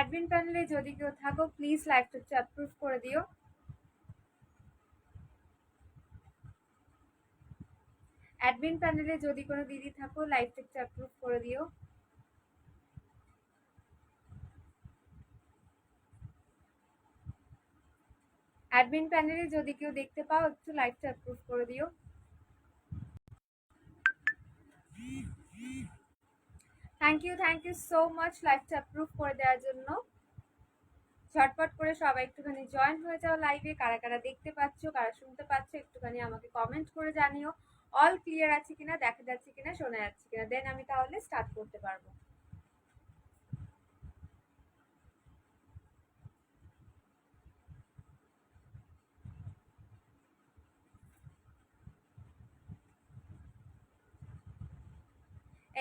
Admin প্যানেলে যদি কেউ থাকো প্লিজ লাইভটা হচ্ছে অ্যাপ্রুভ করে দিও। অ্যাডমিন প্যানেলে যদি কোনো দিদি থাকো লাইভটা হচ্ছে অ্যাপ্রুভ করে দিও। অ্যাডমিন প্যানেলে যদি কেউ দেখতে পাও একটু লাইভটা অ্যাপ্রুভ করে দিও। থ্যাংক ইউ সো মাচ লাইভটা অ্যাপ্রুভ করে দেওয়ার জন্য। ঝটপট করে সবাই একটুখানি জয়েন হয়ে যাও লাইভে। কারা কারা দেখতে পাচ্ছ, কারা শুনতে পাচ্ছ, একটুখানি আমাকে কমেন্ট করে জানিও। অল ক্লিয়ার আছে কিনা, দেখা যাচ্ছে কিনা, শোনা যাচ্ছে কিনা, দেন আমি তাহলে স্টার্ট করতে পারবো।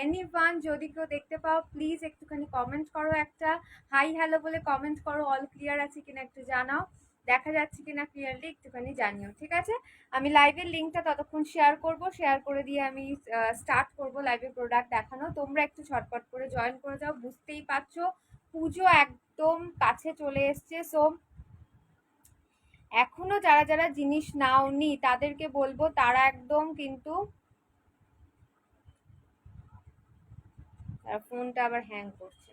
এনিওয়ান যদি কেউ দেখতে পাও প্লিজ একটুখানি কমেন্ট করো, একটা হাই হ্যালো বলে কমেন্ট করো। অল ক্লিয়ার আছে কিনা একটু জানাও, দেখা যাচ্ছে কিনা ক্লিয়ারলি একটুখানি জানিও, ঠিক আছে? আমি লাইভের লিঙ্কটা ততক্ষণ শেয়ার করব, শেয়ার করে দিয়ে আমি স্টার্ট করব লাইভের প্রোডাক্ট দেখানো। তোমরা একটু ঝটপট করে জয়েন করে যাও। বুঝতেই পারছো পুজো একদম কাছে চলে এসছে, সো এখনো যারা যারা জিনিস নাওনি তাদেরকে বলবো তারা একদম কিন্তু ফোনটা আবার হ্যাং করছে,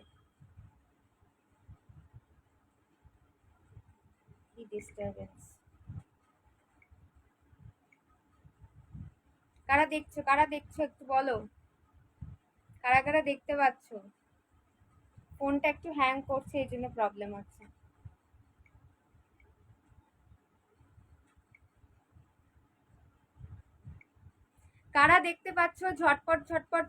কি ডিস্টারবেন্স। কারা দেখছো একটু বলো, কারা কারা দেখতে পাচ্ছ? ফোনটা একটু হ্যাং করছে, এই জন্য প্রবলেম হচ্ছে। কারা দেখতে পাচ্ছ ঝটপট ঝটপট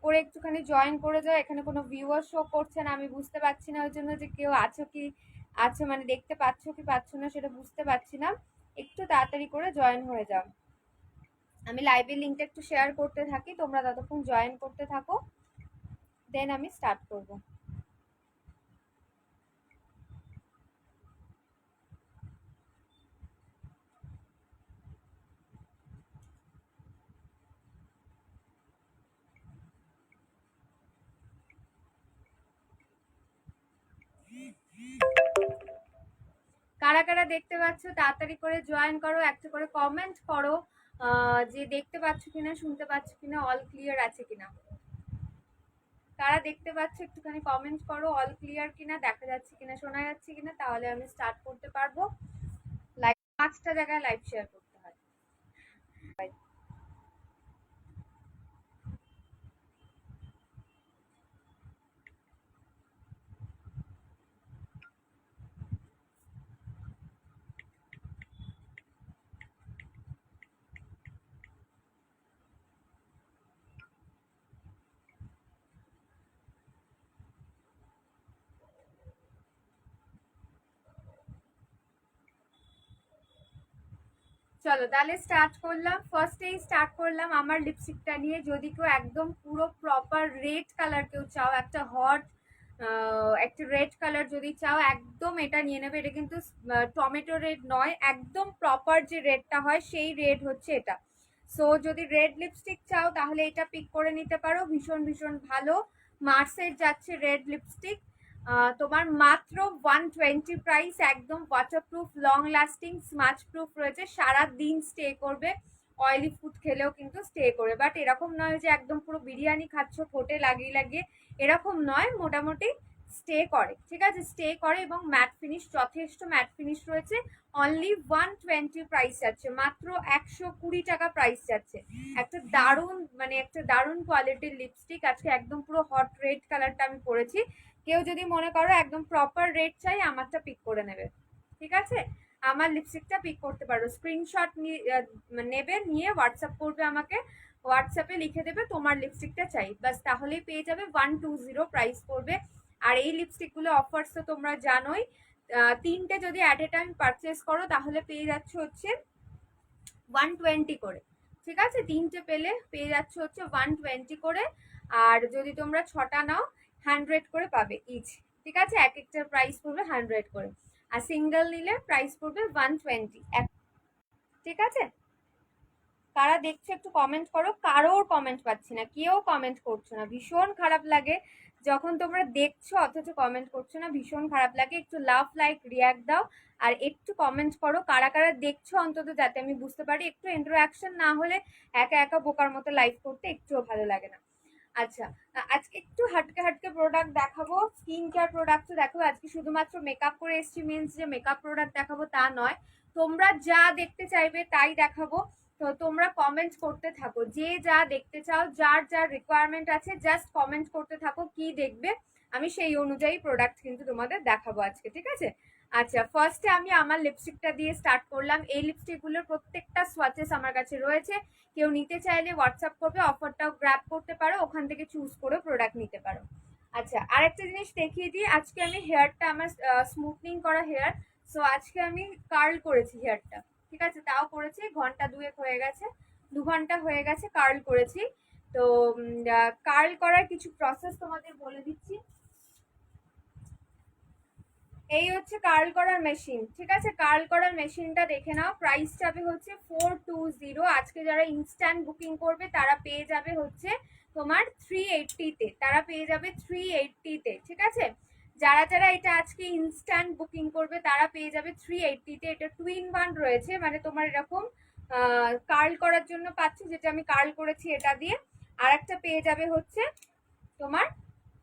করে একটুখানি জয়েন করে যাও। এখানে কোনো ভিউয়ার শো করছে না, আমি বুঝতে পারছি না ওই জন্য যে কেউ আছো কি আছো, মানে দেখতে পাচ্ছ কি পাচ্ছ না সেটা বুঝতে পারছি না। একটু তাড়াতাড়ি করে জয়েন হয়ে যাও। আমি লাইভের লিঙ্কটা একটু শেয়ার করতে থাকি, তোমরা ততক্ষণ জয়েন করতে থাকো, দেন আমি স্টার্ট করব। কারা কারা দেখতে পাচ্ছ তাড়াতাড়ি করে জয়েন করো, একটা করে কমেন্ট করো যে দেখতে পাচ্ছ কিনা, শুনতে পাচ্ছ কিনা, অল ক্লিয়ার আছে কিনা। কারা দেখতে পাচ্ছ একটুখানি কমেন্ট করো, অল ক্লিয়ার কিনা, দেখা যাচ্ছে কিনা, শোনা যাচ্ছে কিনা, তাহলে আমি স্টার্ট করতে পারবো। লাইভ 5টা জায়গায় লাইভ শেয়ার করতে হয়। চলো তাহলে স্টার্ট করলাম। ফার্স্টেই স্টার্ট করলাম আমার লিপস্টিকটা নিয়ে। যদি কেউ একদম পুরো প্রপার রেড কালার কেউ চাও, একটা হট একটা রেড কালার যদি চাও, একদম এটা নিয়ে নেবে। এটা কিন্তু টমেটো রেড নয়, একদম প্রপার যে রেডটা হয় সেই রেড হচ্ছে এটা। সো যদি রেড লিপস্টিক চাও তাহলে এটা পিক করে নিতে পারো, ভীষণ ভীষণ ভালো। মার্সের যাচ্ছে রেড লিপস্টিক, তোমার মাত্র 120 প্রাইস, একদম waterproof, long lasting, smudge proof রয়েছে, সারা দিন স্টে করবে। অয়েলি ফুড খেলেও কিন্তু স্টে করবে, বাট এরকম নয় যে একদম পুরো বিরিয়ানি খাচ্ছ ঠোঁটে লাগিয়ে লাগিয়ে, এরকম নয়, মোটামুটি স্টে করে, ঠিক আছে? স্টে করে এবং ম্যাট ফিনিশ, যথেষ্ট ম্যাট ফিনিশ রয়েছে। অনলি 120 প্রাইস যাচ্ছে, মাত্র 120 টাকা প্রাইস যাচ্ছে। একটা দারুণ, মানে একটা দারুণ কোয়ালিটির লিপস্টিক। আজকে একদম পুরো হট রেড কালারটা আমি পরেছি। কেউ যদি মনে করো একদম প্রপার রেড চাই, আমারটা পিক করে নেবে, ঠিক আছে? আমার লিপস্টিকটা পিক করতে পারো, স্ক্রিনশট নেবে, নিয়ে হোয়াটসঅ্যাপ করবে আমাকে, হোয়াটসঅ্যাপে লিখে দেবে তোমার লিপস্টিকটা চাই, বাস তাহলেই পেয়ে যাবে। 120 প্রাইস পড়বে। আর এই লিপস্টিকগুলো অফার্স তো তোমরা জানোই, 3টে যদি অ্যাট এ টাইম পারচেস করো তাহলে পেয়ে যাচ্ছ হচ্ছে 120 করে, ঠিক আছে? 3টে পেলে পেয়ে যাচ্ছ হচ্ছে 120 করে। আর যদি তোমরা 6টা নাও 100 করে পাবে ইচ, ঠিক আছে? এক একটার প্রাইস পড়বে 100 করে। আর সিঙ্গেল নিলে প্রাইস পড়বে 120, ঠিক আছে? কারা দেখছো একটু কমেন্ট করো। কারোর কমেন্ট পাচ্ছি না, কেউ কমেন্ট করছো না, ভীষণ খারাপ লাগে যখন তোমরা দেখছো অথচ কমেন্ট করছো না, ভীষণ খারাপ লাগে। একটু লাভ, লাইক, রিয়াক্ট দাও আর একটু কমেন্ট করো কারা কারা দেখছো, অন্তত যাতে আমি বুঝতে পারি। একটু ইন্টারাকশন না হলে একা একা বোকার মতো লাইভ করতে একটুও ভালো লাগে না। আচ্ছা, আজকে একটু হাটকে হাটকে প্রোডাক্ট দেখাবো, স্কিন কেয়ার প্রোডাক্টও দেখাবো। আজকে শুধুমাত্র মেকআপ করে এসেছি, মিন্স যে মেকআপ প্রোডাক্ট দেখাবো তা নয়, তোমরা যা দেখতে চাইবে তাই দেখাবো। তো তোমরা কমেন্ট করতে থাকো, যে যা দেখতে চাও, যার যার রিকোয়ারমেন্ট আছে, জাস্ট কমেন্ট করতে থাকো কি দেখবে, আমি সেই অনুযায়ী প্রোডাক্ট কিন্তু তোমাদের দেখাবো আজকে, ঠিক আছে? আচ্ছা, ফার্স্টে আমি আমার লিপস্টিকটা দিয়ে স্টার্ট করলাম। এই লিপস্টিকগুলোর প্রত্যেকটা সোয়াচেস আমার কাছে রয়েছে, কেউ নিতে চাইলে হোয়াটসঅ্যাপ করবে, অফারটাও গ্র্যাব করতে পারো, ওখান থেকে চুজ করে প্রোডাক্ট নিতে পারো। আচ্ছা, আরেকটা জিনিস দেখিয়ে দিই, আজকে আমি হেয়ারটা আমার স্মুথনিং করা হেয়ার, সো আজকে আমি কার্ল করেছি হেয়ারটা, ঠিক আছে? তাও করেছি, ঘন্টা দুয়েক হয়ে গেছে, 2 ঘন্টা হয়ে গেছে কার্ল করেছি। তো কার্ল করার কিছু প্রসেস তোমাদের বলে দিচ্ছি। এই হচ্ছে কার্ল করার মেশিন, ঠিক আছে? কার্ল করার মেশিনটা দেখে নাও। প্রাইস যাবে হচ্ছে 420। আজকে যারা ইনস্ট্যান্ট বুকিং করবে তারা পেয়ে যাবে হচ্ছে তোমার 380-তে, তারা পেয়ে যাবে 380-তে, ঠিক আছে? যারা যারা এটা আজকে ইনস্ট্যান্ট বুকিং করবে তারা পেয়ে যাবে 380-তে। এটা 2-in-1 রয়েছে, মানে তোমার এরকম কার্ল করার জন্য পাচ্ছ, যেটা আমি কার্ল করেছি এটা দিয়ে, আর একটা পেয়ে যাবে হচ্ছে তোমার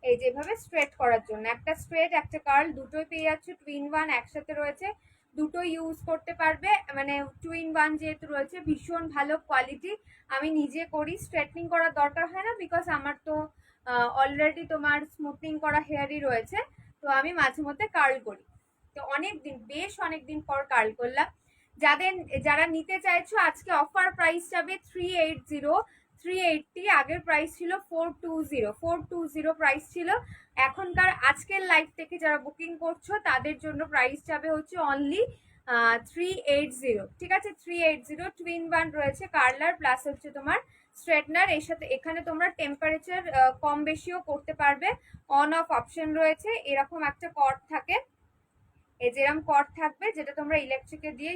এই যেভাবে স্ট্রেট করার জন্য, একটা স্ট্রেট একটা কার্ল, দুটোই পেয়ে যাচ্ছ 2-in-1 একসাথে রয়েছে, দুটো ইউজ করতে পারবে। মানে 2-in-1 যেহেতু রয়েছে, ভীষণ ভালো কোয়ালিটি। আমি নিজে করি, স্ট্রেটনিং করার দরকার হয় না, বিকজ আমার তো অলরেডি তোমার স্মুথনিং করা হেয়ারই রয়েছে, তো আমি মাঝে মধ্যে কার্ল করি। তো বেশ অনেক দিন পর কার্ল করলাম। যারা নিতে চাইছো, আজকে অফার প্রাইস যাবে 380, 380। আগের প্রাইস ছিল 420 প্রাইস ছিল। এখনকার আজকের লাইভ থেকে যারা বুকিং করছো তাদের জন্য প্রাইস যাবে হচ্ছে অনলি 380, ঠিক আছে? 380, 2-in-1 রয়েছে, কার্লার প্লাস হচ্ছে তোমার স্ট্রেটনার। এর সাথে এখানে তোমরা টেম্পারেচার কম বেশিও করতে পারবে, অন অফ অপশন রয়েছে। এরকম একটা কর্ড থাকে, এই যেরকম কর্ড থাকবে, যেটা তোমরা ইলেকট্রিকে দিয়ে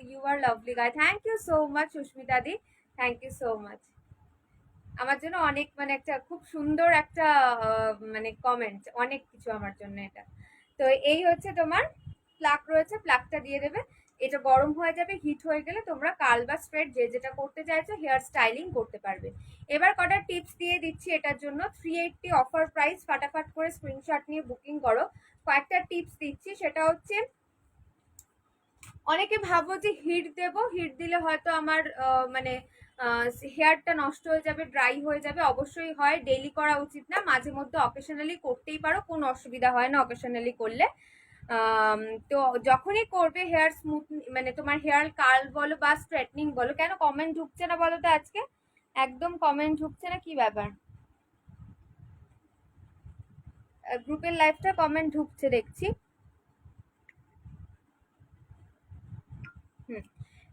you are lovely guy. Thank you so much Susmita দি, থ্যাংক ইউ সো মাচ। আমার জন্য অনেক, মানে একটা খুব সুন্দর একটা মানে কমেন্ট, অনেক কিছু আমার জন্য এটা। তো এই হচ্ছে তোমার প্লাগ রয়েছে, প্লাগটা দিয়ে দেবে, এটা গরম হয়ে যাবে, হিট হয়ে গেলে তোমরা কার্ল বা স্ট্রেট যে যেটা করতে চাইছো হেয়ার স্টাইলিং করতে পারবে। এবার কটা টিপস দিয়ে দিচ্ছি এটার জন্য। 380 অফার প্রাইস, ফাটাফাট করে স্ক্রিনশট নিয়ে বুকিং করো। কয়েকটা টিপস দিচ্ছি, সেটা হচ্ছে অনেকে ভাবো যে হিট দেব, হিট দিলে হয়তো আমার মানে হেয়ারটা নষ্ট হয়ে যাবে, ড্রাই হয়ে যাবে। অবশ্যই হয়, ডেইলি করা উচিত না, মাঝে মধ্যে অকেশনালি করতেই পারো, কোনো অসুবিধা হয় না অকেশনালি করলে। তো যখনই করবে হেয়ার স্মুথ, মানে তোমার হেয়ার কার্ল বলো বা স্ট্রেটনিং বলো, কেন কমেন্ট ঢুকছে না বলো তো আজকে? একদম কমেন্ট ঢুকছে না, কি ব্যাপার? গ্রুপের লাইভটা কমেন্ট ঢুকছে দেখছি। হুম,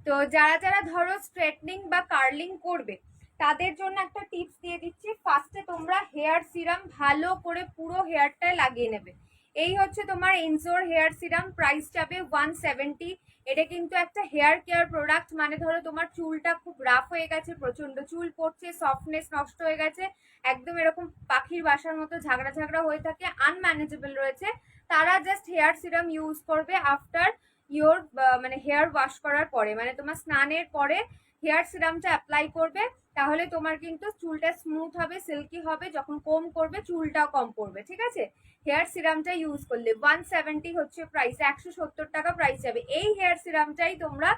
তো যারা যারা ধরো স্ট্রেটনিং বা কার্লিং করবে তাদের জন্য একটা টিপস দিয়ে দিচ্ছি। ফার্স্টে তোমরা হেয়ার সিরাম ভালো করে পুরো হেয়ারটায় লাগিয়ে নেবে। এই হচ্ছে তোমার এনজোর হেয়ার সিরাম, প্রাইস যাবে 170। এটা কিন্তু একটা হেয়ার কেয়ার প্রোডাক্ট, মানে ধরো তোমার চুলটা খুব রাফ হয়ে গেছে, প্রচন্ড চুল পড়ছে, সফটনেস নষ্ট হয়ে গেছে, একদম এরকম পাখির বাসার মতো ঝাগড়া ঝাগড়া হয়ে থাকে, আনম্যানেজেবল রয়েছে, তারা জাস্ট হেয়ার সিরাম ইউজ করবে আফটার ইয়োর, মানে হেয়ার ওয়াশ করার পরে, মানে তোমার স্নানের পরে হেয়ার সিরামটা অ্যাপ্লাই করবে, তাহলে তোমার কিন্তু চুলটা স্মুথ হবে, সিল্কি হবে, যখন কম করবে চুলটাও কম পড়বে, ঠিক আছে? হেয়ার সিরামটা ইউজ করলে 170 হচ্ছে প্রাইস, 170 টাকা প্রাইস যাবে। এই হেয়ার সিরামটাই তোমরা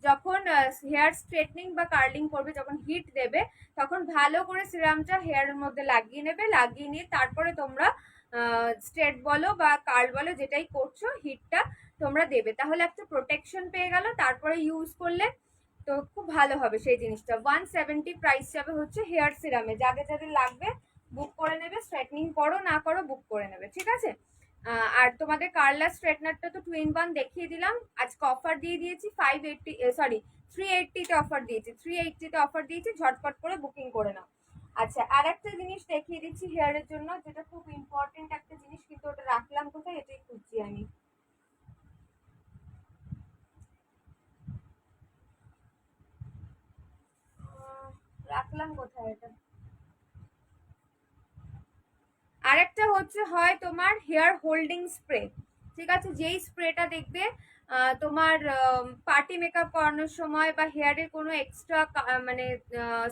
যখন হেয়ার স্ট্রেটনিং বা কার্লিং করবে, যখন হিট দেবে, তখন ভালো করে সিরামটা হেয়ারের মধ্যে লাগিয়ে নেবে, লাগিয়ে নিয়ে তারপরে তোমরা স্ট্রেট বলো বা কার্ল বলো, যেটাই করছো হিটটা তোমরা দেবে, তাহলে একটা প্রোটেকশন পেয়ে গেল, তারপরে ইউজ করলে তো খুব ভালো হবে সেই জিনিসটা। 170 প্রাইস যাবে হচ্ছে হেয়ার সিরামে, যাদের যাদের লাগবে বুক করে নেবে, স্ট্রেটনিং করো না করো বুক করে নেবে, ঠিক আছে? আর তোমাদের কার্লার স্ট্রেটনারটা তো 2-in-1 দেখিয়ে দিলাম। আজকে অফার দিয়ে দিয়েছি 580, সরি 380-তে অফার দিয়েছি, 380-তে অফার দিয়েছি, ঝটপট করে বুকিং করে নাও। আচ্ছা, আর একটা জিনিস দেখিয়ে দিচ্ছি হেয়ারের জন্য, যেটা খুব ইম্পর্টেন্ট একটা জিনিস, কিন্তু ওটা রাখলাম কোথায়, এটাই খুঁজছি আমি। রাখলাম কোথায় এটা? আরেকটা হচ্ছে হয় তোমার হেয়ার হোল্ডিং স্প্রে, ঠিক আছে? যেই স্প্রেটা দেখবে তোমার পার্টি মেকআপ করানোর সময় বা হেয়ারের কোনো এক্সট্রা মানে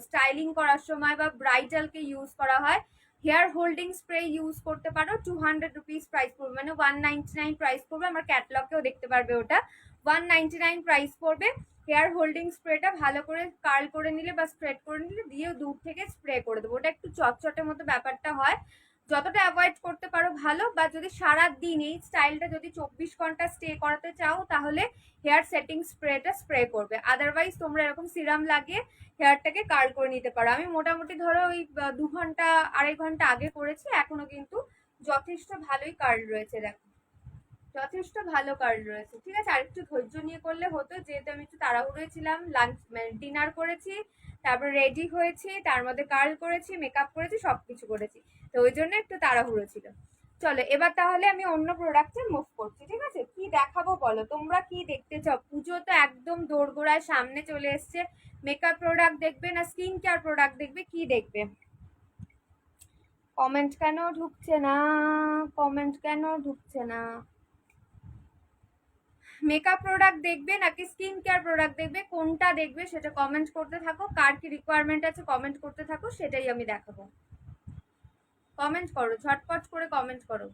স্টাইলিং করার সময় বা ব্রাইডালকে ইউজ করা হয়, হেয়ার হোল্ডিং স্প্রে ইউজ করতে পারো। 200 রুপিস প্রাইস পড়বে, মানে 199 প্রাইস পড়বে। আমার ক্যাটলগেও দেখতে পারবে, ওটা 199 প্রাইস পড়বে। হেয়ার হোল্ডিং স্প্রেটা ভালো করে কার্ল করে নিলে বা স্ট্রেট করে নিলে দিয়ে দূর থেকে স্প্রে করে দেবো। ওটা একটু চটচটের মতো ব্যাপারটা হয়, যতটা অ্যাভয়েড করতে পারো ভালো। বা যদি সারা দিন এই স্টাইলটা যদি 24 ঘন্টা স্টে করাতে চাও তাহলে হেয়ার সেটিং স্প্রেটা স্প্রে করবে। আদারওয়াইজ তোমরা এরকম সিরাম লাগিয়ে হেয়ারটাকে কার্ল করে নিতে পারো। আমি মোটামুটি ধরো ওই 2 ঘন্টা 2.5 ঘন্টা আগে করেছি, এখনো কিন্তু যথেষ্ট ভালোই কার্ল রয়েছে, দেখো যথেষ্ট ভালো কার্ল রয়েছে, ঠিক আছে? আর একটু ধৈর্য নিয়ে করলে হতো, যেহেতু আমি একটু তাড়াহুড়োয় ছিলাম, লাঞ্চ মানে ডিনার করেছি, তারপর রেডি হয়েছি, তার মধ্যে কার্ল করেছি, মেকআপ করেছি, সবকিছু করেছি, তো ওই জন্য একটু তাড়াহুড়ো ছিল। চলো এবার তাহলে আমি অন্য প্রোডাক্টে মুভ করছি, ঠিক আছে? কি দেখাবো বলো, তোমরা কি দেখতে চাও? পুজো তো একদম দোরগোড়ায় সামনে চলে এসছে। মেকআপ প্রোডাক্ট দেখবে না স্কিন কেয়ার প্রোডাক্ট দেখবে, কি দেখবে? কমেন্ট কেন ঢুকছে না? কমেন্ট কেন ঢুকছে না? মেকআপ প্রোডাক্ট দেখবে নাকি স্কিন কেয়ার প্রোডাক্ট দেখবে, কোনটা দেখবে সেটা কমেন্ট করতে থাকো। কার কি রিকোয়ারমেন্ট আছে কমেন্ট করতে থাকো, সেটাই আমি দেখাবো। কমেন্ট করো, ঝটপট করে কমেন্ট করো,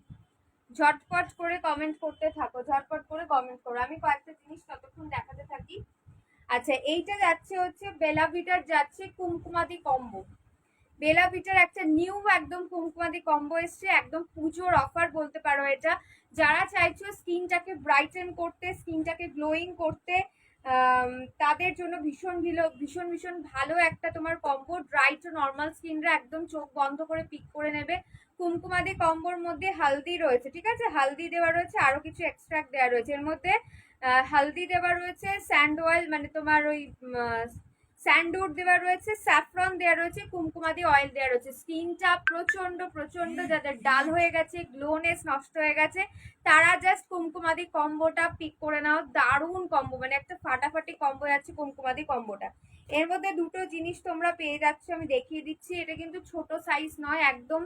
ঝটপট করে কমেন্ট করতে থাকো, ঝটপট করে কমেন্ট করো। আমি কয়েকটা জিনিস ততক্ষণ দেখাতে থাকি। আচ্ছা, এইটা যাচ্ছে হচ্ছে বেলা ভিটার, যাচ্ছে কুমকুমাদি কম্বো। বেলা ভিটার একটা নিউ একদম কুমকুমাদি কম্বো এসছে, একদম পুজোর অফার বলতে পারো এটা। যারা চাইছো স্কিনটাকে ব্রাইটেন করতে, স্কিনটাকে গ্লোয়িং করতে, তাদের জন্য ভীষণ ভীষণ ভীষণ ভালো একটা তোমার কম্বো। ড্রাই টু নর্মাল স্কিনরা একদম চোখ বন্ধ করে পিক করে নেবে। কুমকুমাদি কম্বোর মধ্যে হালদি রয়েছে, ঠিক আছে? হালদি দেওয়া রয়েছে, আরো কিছু এক্সট্রাক্ট দেওয়া রয়েছে এর মধ্যে। হালদি দেওয়া রয়েছে, স্যান্ড অয়েল মানে তোমার ওই স্যান্ডউড দেওয়া রয়েছে, স্যাফরন দেওয়া রয়েছে, কুমকুমাদি অয়েল দেওয়া রয়েছে। স্কিনটা প্রচন্ড প্রচন্ড যাদের ডাল হয়ে গেছে, গ্লোনেস নষ্ট হয়ে গেছে, তারা জাস্ট কুমকুমাদি কম্বোটা পিক করে নাও। দারুণ কম্বো, মানে একটা ফাটাফাটি কম্বো যাচ্ছে কুমকুমাদি কম্বোটা। এর মধ্যে দুটো জিনিস তোমরা পেয়ে যাচ্ছ, আমি দেখিয়ে দিচ্ছি। এটা কিন্তু ছোট সাইজ নয়, একদম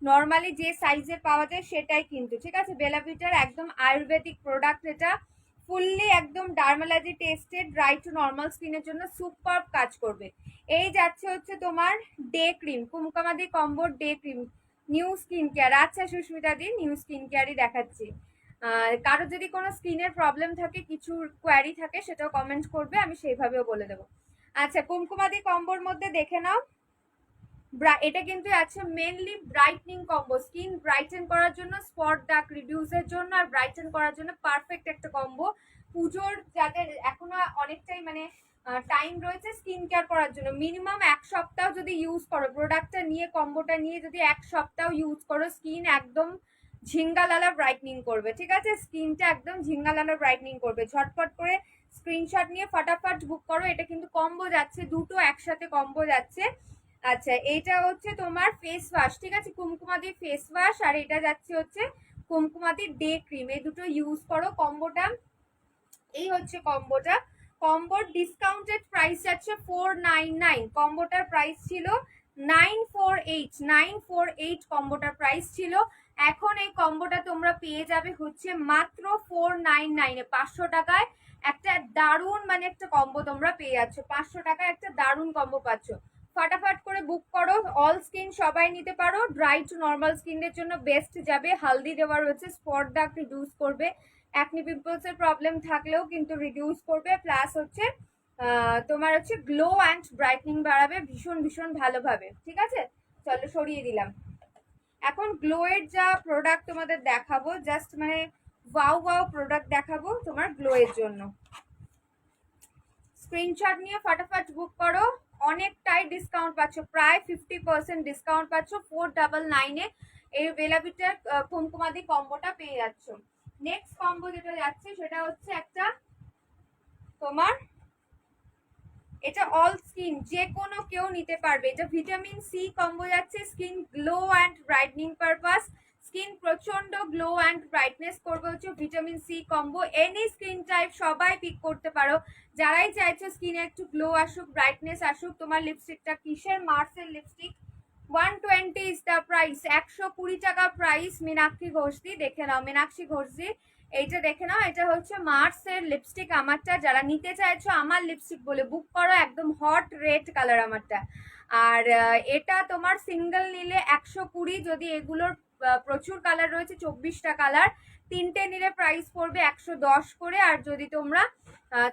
নর্মালি যে সাইজের পাওয়া যায় সেটাই কিন্তু, ঠিক আছে? বেলা ভিটার একদম আয়ুর্বেদিক প্রোডাক্ট, এটা ফুললি একদম dermatology tested, dry to normal স্কিনের জন্য সুপার কাজ করবে। এই যাচ্ছে হচ্ছে তোমার ডে ক্রিম, কুমকুমাদি কম্বোর day cream, new skin care. আচ্ছা সুস্মিতা দি, নিউ স্কিন কেয়ারই দেখাচ্ছি। কারো যদি কোনো স্কিনের প্রবলেম থাকে, কিছু কোয়ারি থাকে, সেটাও কমেন্ট করবে, আমি সেইভাবেও বলে দেবো। আচ্ছা, কুমকুমাদি কম্বোর মধ্যে দেখে নাও, এটা কিন্তু আছে mainly brightening combo, skin brighten করার জন্য, স্পট ডার্ক রিডিউসের জন্য, আর ব্রাইটেন করার জন্য পারফেক্ট একটা কম্বো। পুজোর যাদের এখনো অনেকটাই মানে টাইম রয়েছে স্কিন কেয়ার করার জন্য, মিনিমাম 1 সপ্তাহ যদি ইউজ করো প্রোডাক্টটা নিয়ে, কম্বোটা নিয়ে যদি 1 সপ্তাহ ইউজ করো, স্কিন একদম ঝিঙ্গালালা ব্রাইটনিং করবে, ঠিক আছে? স্কিনটা একদম ঝিঙ্গালালা ব্রাইটনিং করবে। ঝটপট করে স্ক্রিনশট নিয়ে ফটাফট বুক করো। এটা কিন্তু কম্বো যাচ্ছে, দুটো একসাথে কম্বো যাচ্ছে। আচ্ছা, এইটা হচ্ছে তোমার ফেস ওয়াশ, ঠিক আছে? কুমকুমাদি ফেস ওয়াশ, আর এটা যাচ্ছে হচ্ছে কুমকুমাদি ডে ক্রিম। এই দুটো ইউজ করো কম্বোটা। এই হচ্ছে কম্বোটা। কম্বোর ডিসকাউন্টেড প্রাইস যাচ্ছে 499। কম্বোটার প্রাইস ছিল 948 কম্বোটার প্রাইস ছিল। এখন এই কম্বোটা তোমরা পেয়ে যাবে হচ্ছে মাত্র 499 500 টাকায় একটা দারুণ মানে একটা কম্বো তোমরা পেয়ে যাচ্ছ। 500 টাকায় একটা দারুণ কম্বো পাচ্ছ। ফাটাফাট করে বুক করো। অল স্কিন সবাই নিতে পারো, ড্রাই টু নর্মাল স্কিনের জন্য বেস্ট যাবে। হালদি দেওয়া রয়েছে, স্পট দাগ রিডিউস করবে, অ্যাকনি পিম্পলসের প্রবলেম থাকলেও কিন্তু রিডিউস করবে, প্লাস হচ্ছে তোমার হচ্ছে গ্লো অ্যান্ড ব্রাইটনিং বাড়াবে ভীষণ ভীষণ ভালোভাবে, ঠিক আছে? চলো সরিয়ে দিলাম। এখন গ্লো এর যা প্রোডাক্ট তোমাদের দেখাবো, জাস্ট মানে ওয়াও ওয়াও প্রোডাক্ট দেখাবো তোমার গ্লো এর জন্য। স্ক্রিনশট নিয়ে ফটাফট বুক করো। অনেকটাই ডিসকাউন্ট পাচ্ছ, প্রায় 50% ডিসকাউন্ট পাচ্ছ। 499 এই বেলা ভিটার কুমকুমাদি কম্বোটা পেয়ে যাচ্ছ। নেক্সট কম্বো যেটা যাচ্ছে সেটা হচ্ছে একটা তোমার, এটা অল স্কিন যে কোনো কেউ নিতে পারবে। এটা ভিটামিন সি কম্বো যাচ্ছে, skin glow and brightening purpose. Skin প্রচন্ড গ্লো অ্যান্ড ব্রাইটনেস করবে হচ্ছে vitamin C combo. Any skin type সবাই পিক করতে পারো। যারাই চাইছো স্কিনে একটু গ্লো আসুক, ব্রাইটনেস আসুক। তোমার লিপস্টিকটা কিসের? মার্সের লিপস্টিক, 120 ইজ দ্য প্রাইস, 120 টাকা প্রাইস। মীনাক্ষী ঘোষদি দেখে নাও, মীনাক্ষী ঘোষদি এইটা দেখে নাও। এটা হচ্ছে মার্সের লিপস্টিক আমারটা, যারা নিতে চাইছো আমার লিপস্টিক বলে বুক করো, একদম হট রেড কালার আমারটা। আর এটা তোমার সিঙ্গেল নিলে 120, যদি এগুলোর প্রচুর কালার রয়েছে, 24টা কালার, তিনটে নিলে প্রাইস পড়বে 110 করে। আর যদি তোমরা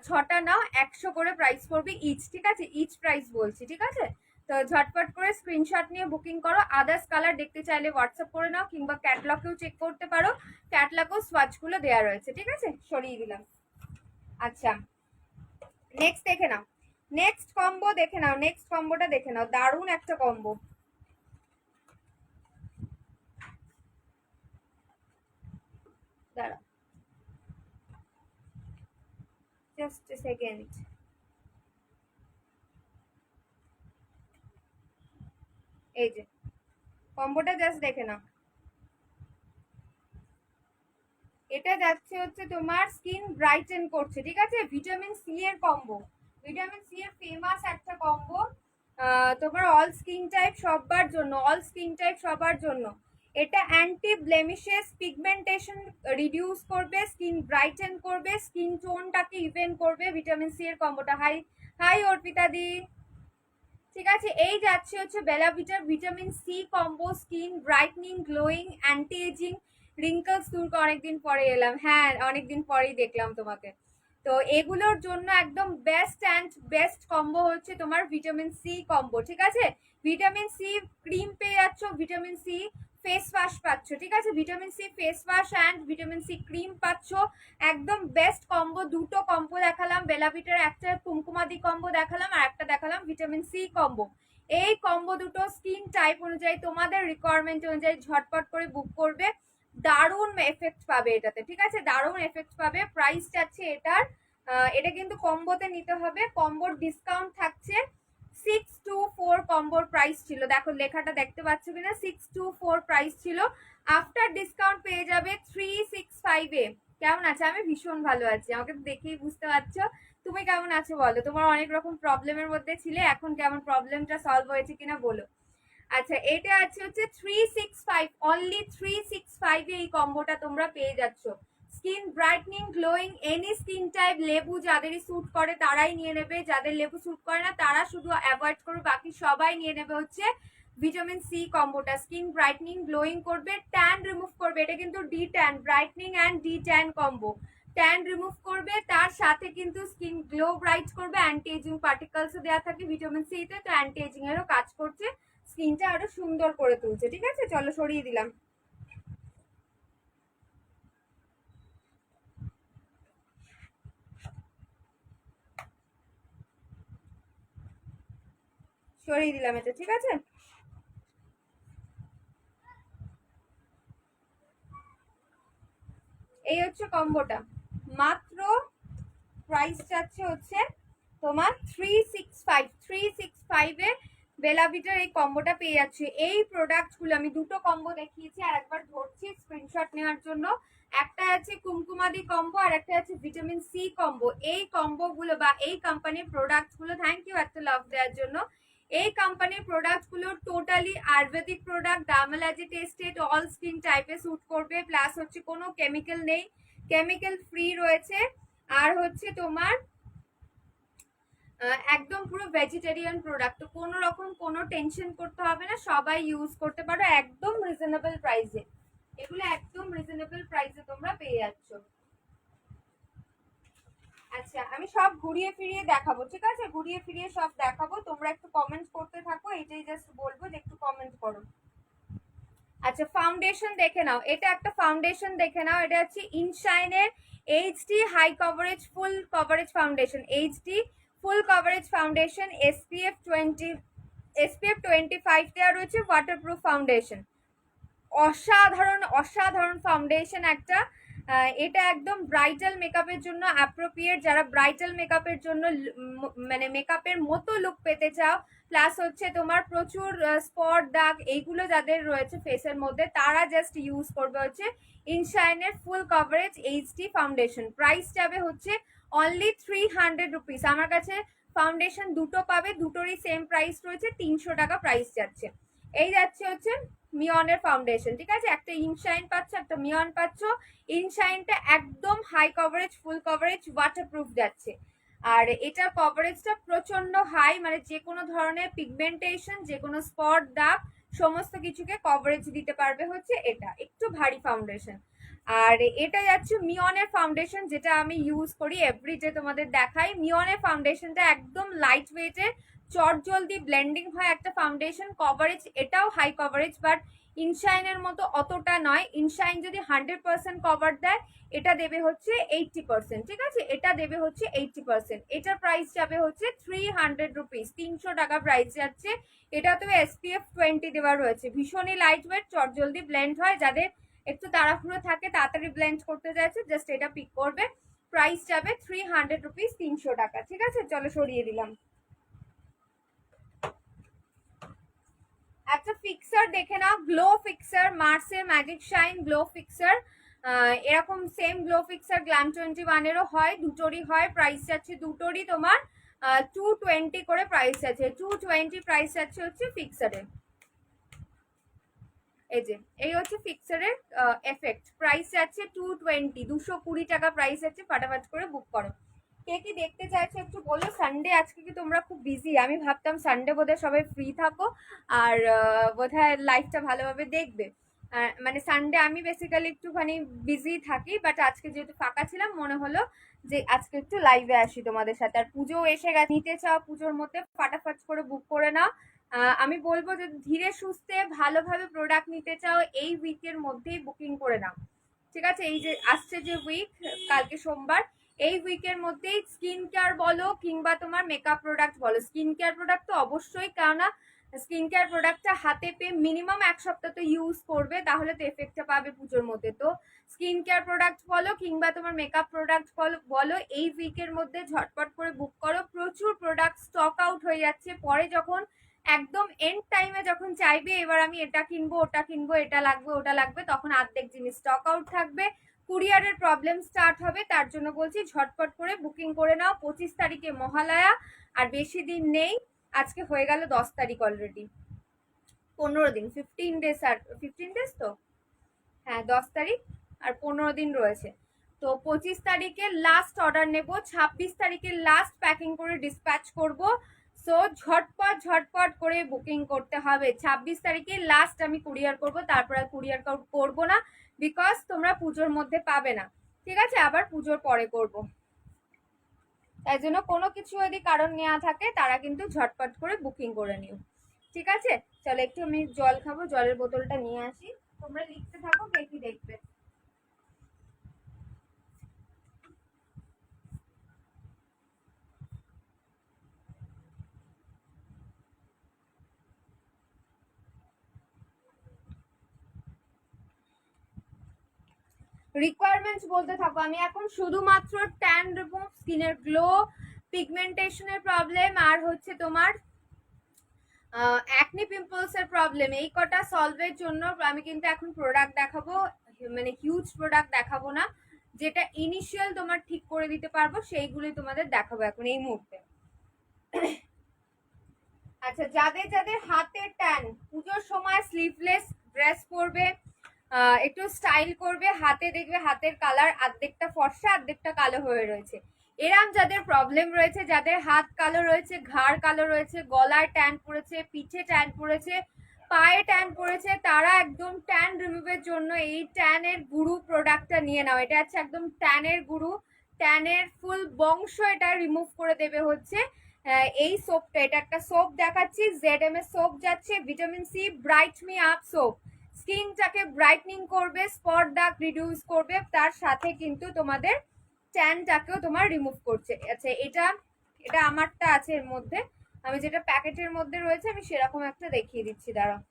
6টা নাও 100 করে প্রাইস পড়বে ইচ, ঠিক আছে? ইচ প্রাইস বলছি, ঠিক আছে? তো ঝটপট করে স্ক্রিনশট নিয়ে বুকিং করো। আদার্স কালার দেখতে চাইলে হোয়াটসঅ্যাপ করে নাও, কিংবা ক্যাটলগেও চেক করতে পারো, ক্যাটলগেও সোয়াচগুলো দেওয়া রয়েছে, ঠিক আছে? সরিয়ে দিলাম। আচ্ছা, নেক্সট দেখে নাও, নেক্সট কম্বো দেখে নাও, নেক্সট কম্বোটা দেখে নাও, দারুণ একটা কম্বো। দাঁড়াও জাস্ট এ সেকেন্ড। এই যে কম্বোটা জাস্ট দেখে নাও। এটা যাচ্ছে হচ্ছে তোমার স্কিন ব্রাইটেন করছে, ঠিক আছে? ভিটামিন সি এর কম্বো, ভিটামিন সি এর ফেমাস একটা কম্বো, তোমার অল স্কিন টাইপ সবার জন্য, অল স্কিন টাইপ সবার জন্য। এটা অ্যান্টি ব্লেমিশেস, পিগমেন্টেশন রিডিউস করবে, স্কিন ব্রাইটেন করবে, স্কিন টোনটাকে ইভেন করবে ভিটামিন সি এর কম্বোটা। হাই হাই অর্পিতা দি, ঠিক আছে? এই যাচ্ছে হচ্ছে বেলা ভিটার vitamin C combo, skin brightening, glowing, anti ageing, wrinkles দূর। অনেকদিন পরে এলাম, হ্যাঁ অনেকদিন পরেই দেখলাম তোমাকে। তো এগুলোর জন্য একদম বেস্ট অ্যান্ড বেস্ট কম্বো হচ্ছে তোমার ভিটামিন সি কম্বো, ঠিক আছে? ভিটামিন সি ক্রিম পেয়ে যাচ্ছ, ভিটামিন সি ফেস ওয়াশ পাচ্ছ, ঠিক আছে? Vitamin C face wash and vitamin C cream পাচ্ছ, একদম বেস্ট কম্বো। দুটো কম্বো দেখালাম, বেলাভিটার একটা কুমকুমাদি কম্বো দেখালাম, আর একটা দেখালাম ভিটামিন সি কম্বো। এই কম্বো দুটো স্কিন টাইপ অনুযায়ী, তোমাদের রিকোয়ারমেন্ট অনুযায়ী ঝটপট করে বুক করবে, দারুণ এফেক্ট পাবে এটাতে, ঠিক আছে? দারুণ এফেক্ট পাবে। প্রাইস যাচ্ছে এটার, এটা কিন্তু কম্বোতে নিতে হবে, কম্বোর ডিসকাউন্ট থাকছে 624। কম্বোর প্রাইস ছিল, দেখো লেখাটা দেখতে পাচ্ছ কিনা, 624 প্রাইস ছিল, আফটার ডিসকাউন্ট পেয়ে যাবে 365 এ। কেমন আছে? আমি ভীষণ ভালো আছি, আমাকে দেখেই বুঝতে পারছো। তুমি কেমন আছো বলো? তোমার অনেক রকম প্রবলেমের মধ্যে ছিলে, এখন কেমন প্রবলেমটা সলভ হয়েছে কিনা বলো। আচ্ছা, এটা আছে হচ্ছে 365, অনলি 365 এ এই কম্বোটা তোমরা পেয়ে যাচ্ছ। Skin brightening, glowing, any skin type, লেবু যাদেরই স্যুট করে তারাই নিয়ে নেবে, যাদের লেবু স্যুট করে না তারা শুধু অ্যাভয়েড করো, বাকি সবাই নিয়ে নেবে হচ্ছে ভিটামিন সি কম্বোটা। স্কিন ব্রাইটনিং, গ্লোয়িং করবে, ট্যান রিমুভ করবে, এটা কিন্তু de tan, brightening and de tan combo. Tan remove করবে, তার সাথে কিন্তু স্কিন গ্লো ব্রাইট করবে, অ্যান্টি এজিং পার্টিকেলসও দেওয়া থাকে ভিটামিন সি তে, তো অ্যান্টি এজিং এরও কাজ করছে, স্কিনটা আরো সুন্দর করে তুলছে, ঠিক আছে? চলো সরিয়ে দিলাম। সরিয়ে দিলাম এটা, ঠিক আছে? এই হচ্ছে কম্বোটা, মাত্র প্রাইস যাচ্ছে হচ্ছে তোমার 365 এ বেলাভিটার এই কম্বোটা পেয়ে যাচ্ছে। এই প্রোডাক্টগুলো আমি দুটো কম্বো দেখিয়েছি, আর একবার ধরছি স্ক্রিনশট নেওয়ার জন্য। একটা আছে কুমকুমাদি কম্বো, আর একটা আছে ভিটামিন সি কম্বো। এই কম্বো গুলো বা এই কোম্পানির প্রোডাক্ট গুলো, থ্যাংক ইউ একটা লাভ দেওয়ার জন্য। এই কোম্পানির প্রোডাক্ট গুলো totally ayurvedic product, dermatology tested, all skin টাইপে স্যুট করবে, প্লাস হচ্ছে কোনো কেমিক্যাল নেই, কেমিক্যাল ফ্রি রয়েছে। আর হচ্ছে তোমার একদম পুরো ভেজিটেরিয়ান প্রোডাক্ট, তো কোনো রকম কোনো টেনশন করতে হবে না, সবাই ইউজ করতে পারো একদম রিজনেবল প্রাইসে। এগুলো একদম রিজনেবল প্রাইসে তোমরা পেয়ে যাচ্ছ। আচ্ছা, আমি সব ঘুরিয়ে ফিরিয়ে দেখাবো, ঠিক আছে? ঘুরিয়ে ফিরিয়ে সব দেখাবো, তোমরা একটু কমেন্ট করতে থাকো, এটাই জাস্ট বলবো যে একটু কমেন্ট করো। আচ্ছা, ফাউন্ডেশন দেখে নাও, এটা একটা ফাউন্ডেশন দেখে নাও, এটা হচ্ছে ইনশাইনের HD high coverage full coverage foundation, HD full coverage foundation, SPF 25 দেওয়া রয়েছে, ওয়াটারপ্রুফ ফাউন্ডেশন, অসাধারণ অসাধারণ ফাউন্ডেশন একটা। এটা একদম ব্রাইডাল মেকআপের জন্য অ্যাপ্রোপ্রিয়েট, যারা ব্রাইডাল মেকআপের জন্য মানে মেকআপের মতো লুক পেতে চাও, প্লাস হচ্ছে তোমার প্রচুর স্পট দাগ এইগুলো যাদের রয়েছে ফেসের মধ্যে, তারা জাস্ট ইউজ করবে হচ্ছে ইনশাইনের full coverage HD foundation. Price যাবে হচ্ছে অনলি 300 রুপিস। আমার কাছে ফাউন্ডেশন দুটো পাবে, দুটোরই সেম প্রাইস রয়েছে, 300 টাকা প্রাইস যাচ্ছে। এই যাচ্ছে হচ্ছে মিয়নের ফাউন্ডেশন, ঠিক আছে? একটা ইনশাইন পাচ্ছ, একটা মিয়ন পাচ্ছ। ইনশাইনটা একদম high coverage, full coverage, waterproof যাচ্ছে। আর এটার কভারেজটা প্রচন্ড হাই, মানে যে কোনো ধরনের পিগমেন্টেশন, যে কোনো স্পট, দাগ, সমস্ত কিছুকে কভারেজ দিতে পারবে হচ্ছে এটা। একটু ভারী ফাউন্ডেশন। আর এটা যাচ্ছে মিয়নের ফাউন্ডেশন, যেটা আমি ইউজ করি এভরিডে, তোমাদের দেখাই। মিয়নের ফাউন্ডেশনটা একদম লাইট ওয়েটের, চট জলদি ব্লেন্ডিং হয় একটা ফাউন্ডেশন। কভারেজ এটাও হাই কভারেজ, বাট ইনশাইনের মতো অতটা নয়। ইনশাইন যদি 100% কভার দেয়, এটা দেবে হচ্ছে 80%, ঠিক আছে? এটা দেবে হচ্ছে 80%। এটার প্রাইস যাবে হচ্ছে 300 রুপিস, 300 টাকা প্রাইস যাচ্ছে। এটাতেও SPF 20 দেওয়া রয়েছে। ভীষণই লাইট ওয়েট, চট জলদি ব্লেন্ড হয়। যাদের একটু তাড়াহুড়ো থাকে, তাড়াতাড়ি ব্লেন্ড করতে যাচ্ছে, জাস্ট এটা পিক করবে। প্রাইস যাবে 300 রুপিস, 300 টাকা, ঠিক আছে? চলো সরিয়ে দিলাম। একটা ফিক্সার দেখে নাও, গ্লো ফিক্সার, মার্সের ম্যাজিক শাইন গ্লো ফিক্সার। এরকম সেম গ্লো ফিক্সার গ্ল্যাম 21 এরও হয়, দুটোরই হয়। প্রাইস যাচ্ছে দুটোরই তোমার 220 করে প্রাইস আছে। 220 প্রাইস আছে হচ্ছে ফিক্সারের। এই যে এই হচ্ছে ফিক্সারের এফেক্ট, প্রাইস আছে 220, 220 টাকা প্রাইস আছে। ফাটাফাট করে বুক করো। কে কি দেখতে চাইছো একটু বলো। সানডে আজকে কি তোমরা খুব বিজি? আমি ভাবতাম সানডে বোধহয় সবাই ফ্রি থাকো আর বোধহয় লাইভটা ভালোভাবে দেখবে। মানে সানডে আমি বেসিক্যালি একটুখানি বিজি থাকি, বাট আজকে যেহেতু ফাঁকা ছিলাম, মনে হলো যে আজকে একটু লাইভে আসি তোমাদের সাথে। আর পুজো এসে গেছে, নিতে চাও পুজোর মধ্যে ফাটাফাট করে বুক করে নাও। আমি বলবো যে ধীরে সুস্থে ভালোভাবে প্রোডাক্ট নিতে চাও, এই উইকের মধ্যেই বুকিং করে নাও, ঠিক আছে? এই যে আসছে যে উইক, কালকে সোমবার, এই উইকের মধ্যেই স্কিন কেয়ার বলো কিংবা তোমার মেকআপ প্রোডাক্ট বলো। স্কিন কেয়ার প্রোডাক্ট তো অবশ্যই, কেননা স্কিন কেয়ার প্রোডাক্টটা হাতে পেয়ে মিনিমাম 1 সপ্তাহ তো ইউজ করবে, তাহলে তো এফেক্টটা পাবে পুজোর মধ্যে। তো স্কিন কেয়ার প্রোডাক্ট বলো কিংবা তোমার মেকআপ প্রোডাক্ট বলো, এই উইকের মধ্যে ঝটপট করে বুক করো। প্রচুর প্রোডাক্ট স্টক আউট হয়ে যাচ্ছে। পরে যখন একদম এন্ড টাইমে যখন চাইবে এবার আমি এটা কিনবো, ওটা কিনবো, এটা লাগবে, ওটা লাগবে, তখন অর্ধেক জিনিস স্টক আউট থাকবে, কুরিয়ারের প্রবলেম স্টার্ট হবে। তার জন্য বলছি ঝটপট করে বুকিং করে নাও। 25 তারিখে মহালয়া, আর বেশি দিন নেই। আজকে হয়ে গেল 10 তারিখ, অলরেডি 15 দিন, 15 ডেজ। আর 15 ডেজ তো, হ্যাঁ 10 তারিখ আর 15 দিন রয়েছে। তো 25 তারিখে লাস্ট অর্ডার নেব, 26 তারিখে লাস্ট প্যাকিং করে ডিসপ্যাচ করব। সো ঝটপট ঝটপট করে বুকিং করতে হবে। 26 তারিখে লাস্ট আমি কুরিয়ার করব, তারপর আর কুরিয়ার করবো না, বিকজ তোমরা পুজোর মধ্যে পাবে না, ঠিক আছে? আবার পুজোর পরে করব। তাই জন্য কোনো কিছু যদি কারণ নেওয়া থাকে তারা কিন্তু ঝটপট করে বুকিং করে নিও, ঠিক আছে? চলো একটু আমি জল খাবো, জলের বোতলটা নিয়ে আসি। তোমরা লিখতে থাকো, কে কি দেখবে। রিকোয়ারমেন্টস বলতে থাকো। আমি এখন শুধুমাত্র ট্যান রিমুভ, স্কিনের গ্লো, পিগমেন্টেশনের প্রবলেম, আর হচ্ছে তোমার অ্যাকনি পিম্পলস এর প্রবলেম, এই কটা সলভের জন্য আমি কিন্তু এখন প্রোডাক্ট দেখাবো। মানে হিউজ প্রোডাক্ট দেখাবো না, যেটা ইনিশিয়াল তোমার ঠিক করে দিতে পারবো সেইগুলোই তোমাদের দেখাবো এখন এই মুহূর্তে। আচ্ছা, যাদের যাদের হাতে ট্যান, পুজোর সময় স্লিভলেস ড্রেস পরবে, একটু স্টাইল করবে, হাতে দেখবে হাতের কালার অর্ধেকটা ফর্সা অর্ধেকটা কালো হয়ে রয়েছে, এরম যাদের প্রবলেম রয়েছে, যাদের হাত কালো রয়েছে, ঘাড় কালো রয়েছে, গলায় ট্যান পড়েছে, পিঠে ট্যান পড়েছে, পায়ে ট্যান পড়েছে, তারা একদম ট্যান রিমুভের জন্য এই ট্যানের গুরু প্রোডাক্টটা নিয়ে নাও। এটা হচ্ছে একদম ট্যানের গুরু, ট্যানের ফুল বংশ এটা রিমুভ করে দেবে হচ্ছে এই সোপটা। এটা একটা সোপ দেখাচ্ছি, ZM এর সোপ যাচ্ছে, vitamin C bright me up soap. স্কিনটাকে ব্রাইটনিং করবে, স্পট দাগ রিডিউস করবে, তার সাথে কিন্তু তোমাদের ট্যানটাকেও তোমার রিমুভ করছে। আচ্ছা, এটা এটা আমারটা আছে এর মধ্যে, আমি যেটা প্যাকেটের মধ্যে রয়েছে আমি সেরকম একটা দেখিয়ে দিচ্ছি, দাঁড়াও।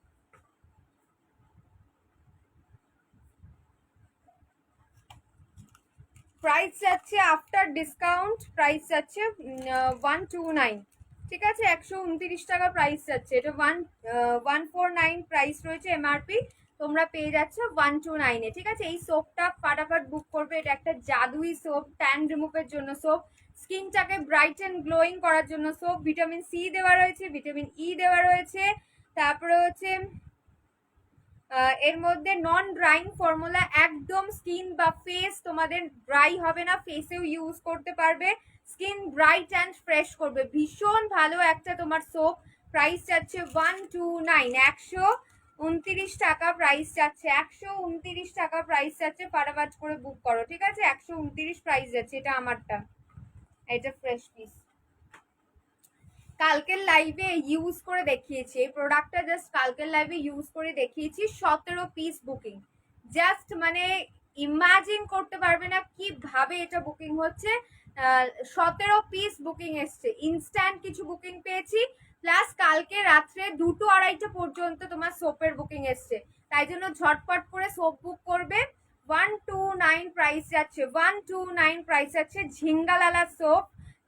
প্রাইস যাচ্ছে আফটার ডিসকাউন্ট, প্রাইস যাচ্ছে 129, ঠিক আছে? 129 টাকা প্রাইস যাচ্ছে। এটা 149 প্রাইস রয়েছে এমআরপি, তোমরা পেয়ে যাচ্ছ 129-এ, ঠিক আছে? এই সোপটা ফাটাফাট বুক করবে। এটা একটা জাদুই সোপ, ট্যান রিমুভের জন্য সোপ, স্কিনটাকে ব্রাইট অ্যান্ড গ্লোয়িং করার জন্য সোপ। ভিটামিন সি দেওয়া রয়েছে, ভিটামিন ই দেওয়া রয়েছে, তারপরে হচ্ছে এর মধ্যে নন ড্রাইং ফর্মুলা, একদম স্কিন বা ফেস তোমাদের ড্রাই হবে না, ফেসেও ইউজ করতে পারবে, স্কিন ব্রাইট অ্যান্ড ফ্রেশ করবে। ভীষণ ভালো একটা তোমার সোপ, প্রাইস যাচ্ছে 129, 129 টাকা প্রাইস যাচ্ছে, 129 টাকা প্রাইস যাচ্ছে। ফাটাফাট করে বুক করো, ঠিক আছে? 129 প্রাইস যাচ্ছে। এটা আমারটা, এটা ফ্রেশ পিস। কালকের লাইভে ইউজ করে দেখিয়েছি এই প্রোডাক্টটা, জাস্ট কালকের লাইভে ইউজ করে দেখিয়েছি। 17 পিস বুকিং, জাস্ট মানে ইমাজিন করতে পারবে না কিভাবে এটা বুকিং হচ্ছে। 17 পিস বুকিং এসছে, ইনস্ট্যান্ট কিছু বুকিং পেয়েছি, প্লাস কালকে রাত্রে 2টো 2:30 পর্যন্ত তোমার সোপের বুকিং এসছে। তাই জন্য ঝটপট করে সোপ বুক করবে। 129 প্রাইস যাচ্ছে, 129 প্রাইস যাচ্ছে ঝিঙ্গালালা সোপ,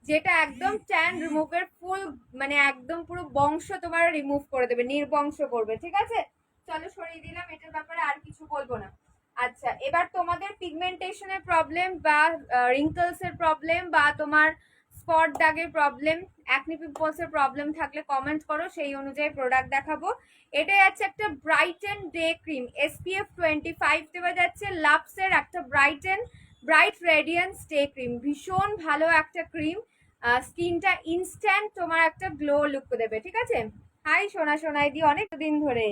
যেটা একদম ট্যান রিমুভের ফুল, মানে একদম পুরো বংশ তোমার রিমুভ করে দেবে, নির্বংশ করবে, ঠিক আছে? চলো সরিয়ে দিলাম, এটার ব্যাপারে আর কিছু বলবো না। আচ্ছা, এবার তোমাদের পিগমেন্টেশনের প্রবলেম বা রিঙ্কলস এর প্রবলেম বা তোমার স্পট দাগের প্রবলেম, অ্যাকনি পিম্পলসের প্রবলেম থাকলে কমেন্ট করো, সেই অনুযায়ী প্রোডাক্ট দেখাবো। এটা যাচ্ছে একটা ব্রাইটেন ডে ক্রিম, SPF 25 দেওয়া যাচ্ছে, লাভসের একটা ব্রাইট রেডিয়েন্স ডে ক্রিম। ভীষণ ভালো একটা ক্রিম, স্কিনটা ইনস্ট্যান্ট তোমার একটা গ্লো লুক দেবে, ঠিক আছে? হাই সোনাই দি, অনেক দিন ধরে।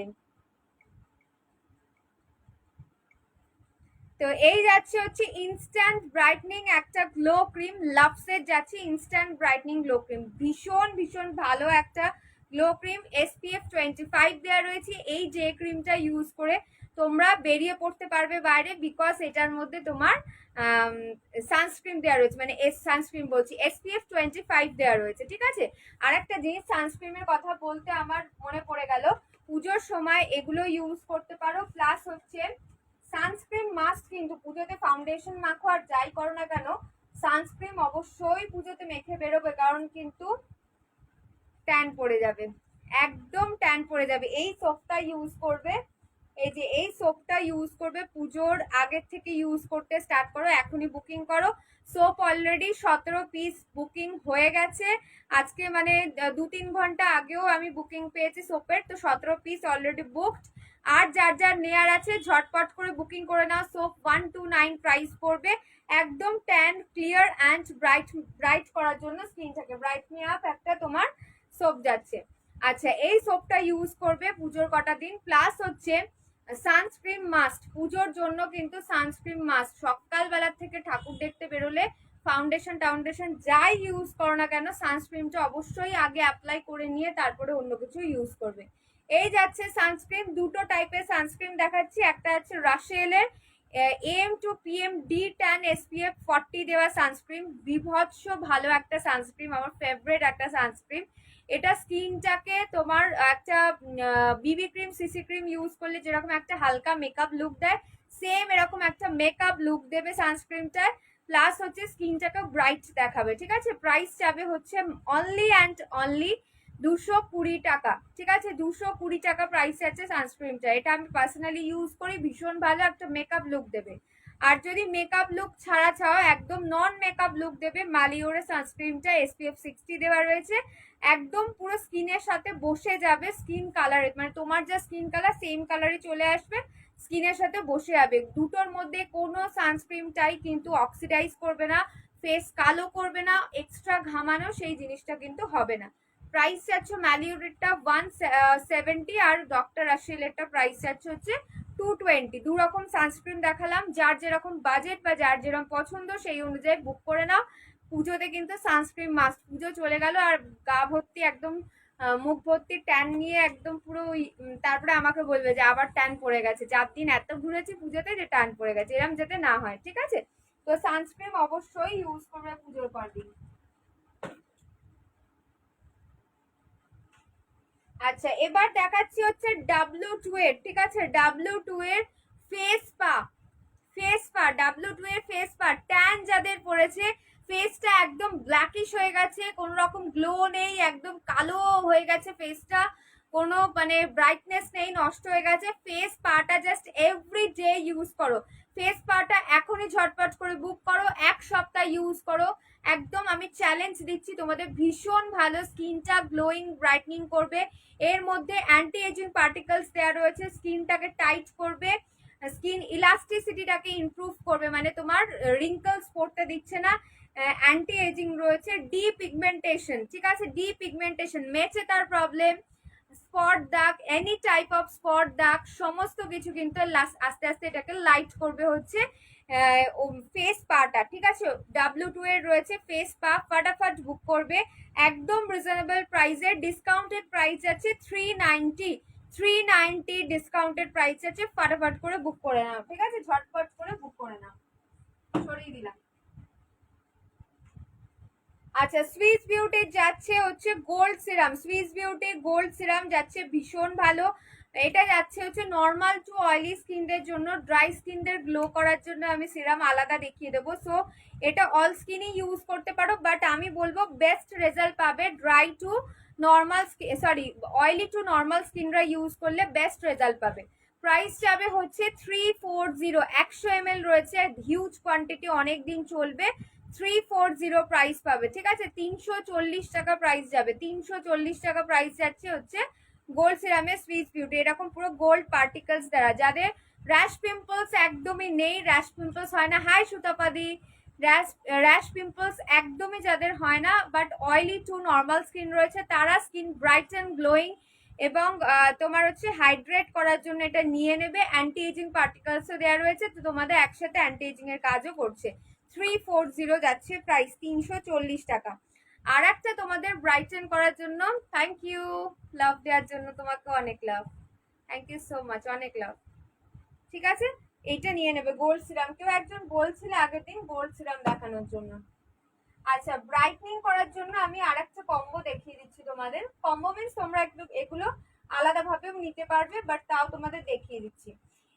তো এই যাচ্ছে হচ্ছে ইনস্ট্যান্ট ব্রাইটনিং একটা গ্লো ক্রিম, লাভসের যাচ্ছে ইনস্ট্যান্ট ব্রাইটনিং গ্লো ক্রিম। ভীষণ ভালো একটা গ্লো ক্রিম, SPF 25 দেওয়া রয়েছে। এই যে ক্রিমটা ইউজ করে তোমরা বেরিয়ে পড়তে পারবে বাইরে, বিকজ এটার মধ্যে তোমার সানস্ক্রিন দেওয়া রয়েছে, মানে সানস্ক্রিন বলছি, SPF 25 দেওয়া রয়েছে, ঠিক আছে? আর একটা জিনিস সানস্ক্রিনের কথা বলতে আমার মনে পড়ে গেল, পুজোর সময় এগুলো ইউজ করতে পারো। প্লাস হচ্ছে সানস্ক্রিন মাস্ট, কিন্তু পুজোতে ফাউন্ডেশন মাখো আর যাই করো না কেন, সানস্ক্রিন অবশ্যই পুজোতে মেখে বেরোবে, কারণ কিন্তু ট্যান পড়ে যাবে, একদম ট্যান পড়ে যাবে। এই সোপটা ইউজ করবে, এই যে এই সোপটা ইউজ করবে, পুজোর আগের থেকে ইউজ করতে স্টার্ট করো, এখনই বুকিং করো। সোপ অলরেডি 17 পিস বুকিং হয়ে গেছে আজকে, মানে 2-3 ঘন্টা আগেও আমি বুকিং পেয়েছি সোপের, তো 17 পিস অলরেডি বুকড। আর যার নেয়ার আছে ঝটপট করে বুকিং করে নাও। সোপ 129 প্রাইস পড়বে, একদম ট্যান ক্লিয়ার অ্যান্ড ব্রাইট করার জন্য, স্কিনটাকে ব্রাইটনি আপ একটা তোমার সোপ যাচ্ছে। আচ্ছা, এই সোপটা ইউজ করবে পুজোর কটা দিন। প্লাস হচ্ছে সানস্ক্রিন মাস্ট, পুজোর জন্য কিন্তু সানস্ক্রিন মাস্ট। সকালবেলা থেকে ঠাকুর দেখতে বেরোলে ফাউন্ডেশন যাই ইউজ করো না কেন, সানস্ক্রিনটা অবশ্যই আগে অ্যাপ্লাই করে নিয়ে তারপরে অন্য কিছু ইউজ করবে। এই যাচ্ছে সানস্ক্রিন, দুটো টাইপের সানস্ক্রিন দেখাচ্ছি। একটা আছে রাশেলের AM to PM D10 SPF 40 দেওয়া সানস্ক্রিন, বিভৎস ভালো একটা সানস্ক্রিন, আমার ফেভারিট একটা সানস্ক্রিন। এটা স্কিনটাকে তোমার একটা বিবি ক্রিম, সিসি ক্রিম ইউজ করলে যেরকম একটা হালকা মেকআপ লুক দেয়, সেম এরকম একটা মেকআপ লুক দেবে সানস্ক্রিনটায়। প্লাস হচ্ছে স্কিনটাকে ব্রাইট দেখাবে, ঠিক আছে? প্রাইস যাবে হচ্ছে অনলি অ্যান্ড অনলি 220 টাকা, ঠিক আছে? 220 টাকা প্রাইস আছে সানস্ক্রিনটা। এটা আমি পার্সোনালি ইউজ করি, ভীষণ ভালো একটা মেকআপ লুক দেবে। আর যদি মেকআপ লুক ছাড়া চাও, একদম নন মেকআপ লুক দেবে, মালিওরে সানস্ক্রিনটা SPF 60 দেওয়া রয়েছে, একদম পুরো স্কিনের সাথে বসে যাবে, স্কিন কালারে, মানে তোমার যা স্কিন কালার সেম কালারে চলে আসবে, স্কিনের সাথে বসে যাবে। দুটোর মধ্যে কোনো সানস্ক্রিনটাই কিন্তু অক্সিডাইজ করবে না, ফেস কালো করবে না, এক্সট্রা ঘামানো সেই জিনিসটা কিন্তু হবে না। প্রাইস যাচ্ছে ম্যালিওরেটটা 170 আর ডক্টর রাশেলেরটা প্রাইস যাচ্ছে হচ্ছে 220। দু রকম সানস্ক্রিন দেখালাম, যার যেরকম বাজেট বা যার যেরকম পছন্দ সেই অনুযায়ী বুক করে নাও। পুজোতে কিন্তু সানস্ক্রিন মাস্ট, পুজো চলে গেল আর গা ভর্তি একদম মুখ ভর্তি ট্যান নিয়ে একদম পুরো, তারপরে আমাকে বলবে যে আবার ট্যান পড়ে গেছে, 4 দিন এত ঘুরেছি পুজোতে যে ট্যান পড়ে গেছে, এরকম যাতে না হয়, ঠিক আছে? তো সানস্ক্রিন অবশ্যই ইউজ করবে পুজোর পর দিন। আচ্ছা, এবার দেখাচ্ছি হচ্ছে W2 এর, ঠিক আছে? W2 এর ফেস পা, W2 এর ফেস পা, ট্যান যাদের পড়েছে, ফেসটা একদম ব্ল্যাকিশ হয়ে গেছে, কোন রকম গ্লো নেই, একদম কালো হয়ে গেছে ফেসটা, কোনো মানে ব্রাইটনেস নেই, নষ্ট হয়ে গেছে। ফেস পাটা জাস্ট এভরি ডে ইউজ করো, ফেস পাটা এখনই ঝটপট করে বুক করো, 1 সপ্তাহ ইউজ করো। একদম আমি চ্যালেঞ্জ দিচ্ছি তোমাদের, ভীষণ ভালো স্কিনটা গ্লোয়িং ব্রাইটনিং করবে। এর মধ্যে অ্যান্টি এজিং পার্টিকেলস দেওয়া রয়েছে, স্কিনটাকে টাইট করবে, স্কিন ইলাস্টিসিটিটাকে ইমপ্রুভ করবে, মানে তোমার রিঙ্কলস পড়তে দিচ্ছে না। অ্যান্টি এজিং রয়েছে, ডিপিগমেন্টেশন, ঠিক আছে, ডিপিগমেন্টেশন, মেচে তার প্রবলেম, স্পট দাগ, এনি টাইপ অফ স্পট দাগ, সমস্ত কিছু কিন্তু আস্তে আস্তে এটাকে লাইট করবে হচ্ছে ফেস পাটা, ঠিক আছে। W2 এর রয়েছে ফেস পা, ফাটাফাট বুক করবে, একদম রিজনেবল প্রাইসে, ডিসকাউন্টেড প্রাইস আছে 390, 390 ডিসকাউন্টেড প্রাইস আছে, ফাটাফাট করে বুক করে নাও, ঠিক আছে, ঝটপট করে বুক করে নাও। সরিয়ে দিলাম। আচ্ছা, সুইস বিউটি যাচ্ছে হচ্ছে gold serum, Swiss beauty gold serum যাচ্ছে ভীষণ ভালো। এটা যাচ্ছে হচ্ছে নর্মাল টু অয়েলি স্কিনদের জন্য, ড্রাই স্কিনদের গ্লো করার জন্য আমি সিরাম আলাদা দেখিয়ে দেবো। সো এটা অল স্কিনই ইউজ করতে পারো, বাট আমি বলবো বেস্ট রেজাল্ট পাবে dry to normal, sorry oily to normal স্কিনরা ইউজ করলে বেস্ট রেজাল্ট পাবে। প্রাইস যাবে হচ্ছে 340, 100 ml রয়েছে, হিউজ কোয়ান্টিটি, অনেক দিন চলবে। 340 প্রাইস পাবে, ঠিক আছে, 340 টাকা প্রাইস যাবে, 340 টাকা প্রাইস যাচ্ছে হচ্ছে গোল্ড সিরামের সুইস বিউটি। এরকম পুরো গোল্ড পার্টিকেলস দ্বারা, যাদের র্যাশ পিম্পলস একদমই নেই, র্যাশ পিম্পলস হয় না, হাই সুতাপাদি, র্যাশ পিম্পলস একদমই যাদের হয় না, but oily to normal skin রয়েছে, তারা স্কিন ব্রাইট অ্যান্ড গ্লোয়িং এবং তোমার হচ্ছে হাইড্রেট করার জন্য এটা নিয়ে নেবে। অ্যান্টি এজিং পার্টিকেলসও দেওয়া রয়েছে, তো তোমাদের একসাথে অ্যান্টি এজিং এর কাজও করছে। 340 যাচ্ছে প্রাইস, 340 টাকা। আর একটা তোমাদের ব্রাইটেন করার জন্য, থ্যাংক ইউ লাভ দেওয়ার জন্য, তোমাকে অনেক লাভ, থ্যাংক ইউ সো মাচ, অনেক লাভ, ঠিক আছে, এইটা নিয়ে নেবে গোল্ড সিরাম। কেউ একজন বলছিল আগের দিন গোল্ড সিরাম দেখানোর জন্য। আচ্ছা, ব্রাইটনিং করার জন্য আমি আর একটা কম্বো দেখিয়ে দিচ্ছি তোমাদের। কম্বো মিনস তোমরা একটু এগুলো আলাদাভাবেও নিতে পারবে, বাট তাও তোমাদের দেখিয়ে দিচ্ছি।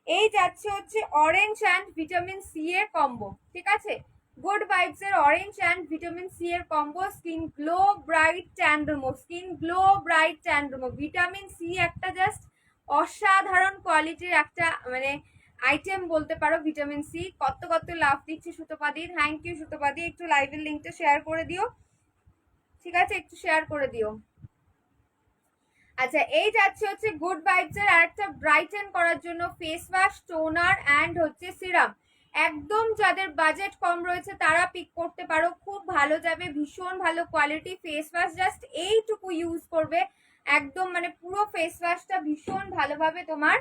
এই যাচ্ছে হচ্ছে অরেঞ্জ অ্যান্ড ভিটামিন সি এর কম্বো, ঠিক আছে, গুড ভাইবস এর অরেঞ্জ অ্যান্ড ভিটামিন সি এর combo, skin glow bright tan remove, skin glow bright tan remove. Vitamin C একটা জাস্ট অসাধারণ কোয়ালিটির একটা মানে আইটেম বলতে পারো। ভিটামিন সি কত কত লাভ দিচ্ছে সুতোপাদি, থ্যাংক ইউ সুতোপাদি, একটু লাইভের লিঙ্কটা শেয়ার করে দিও, ঠিক আছে, একটু শেয়ার করে দিও। আচ্ছা, এই যাচ্ছে হচ্ছে গুড ভাইবস এর আরেকটা ব্রাইটেন করার জন্য ফেস ওয়াশ, টোনার অ্যান্ড হচ্ছে সিরাম। একদম যাদের বাজেট কম রয়েছে তারা পিক করতে পারো, খুব ভালো যাবে, ভীষণ ভালো কোয়ালিটি ফেস ওয়াশ, জাস্ট এইটুকু ইউজ করবে, একদম মানে পুরো ফেস ওয়াশটা ভীষণ ভালোভাবে তোমার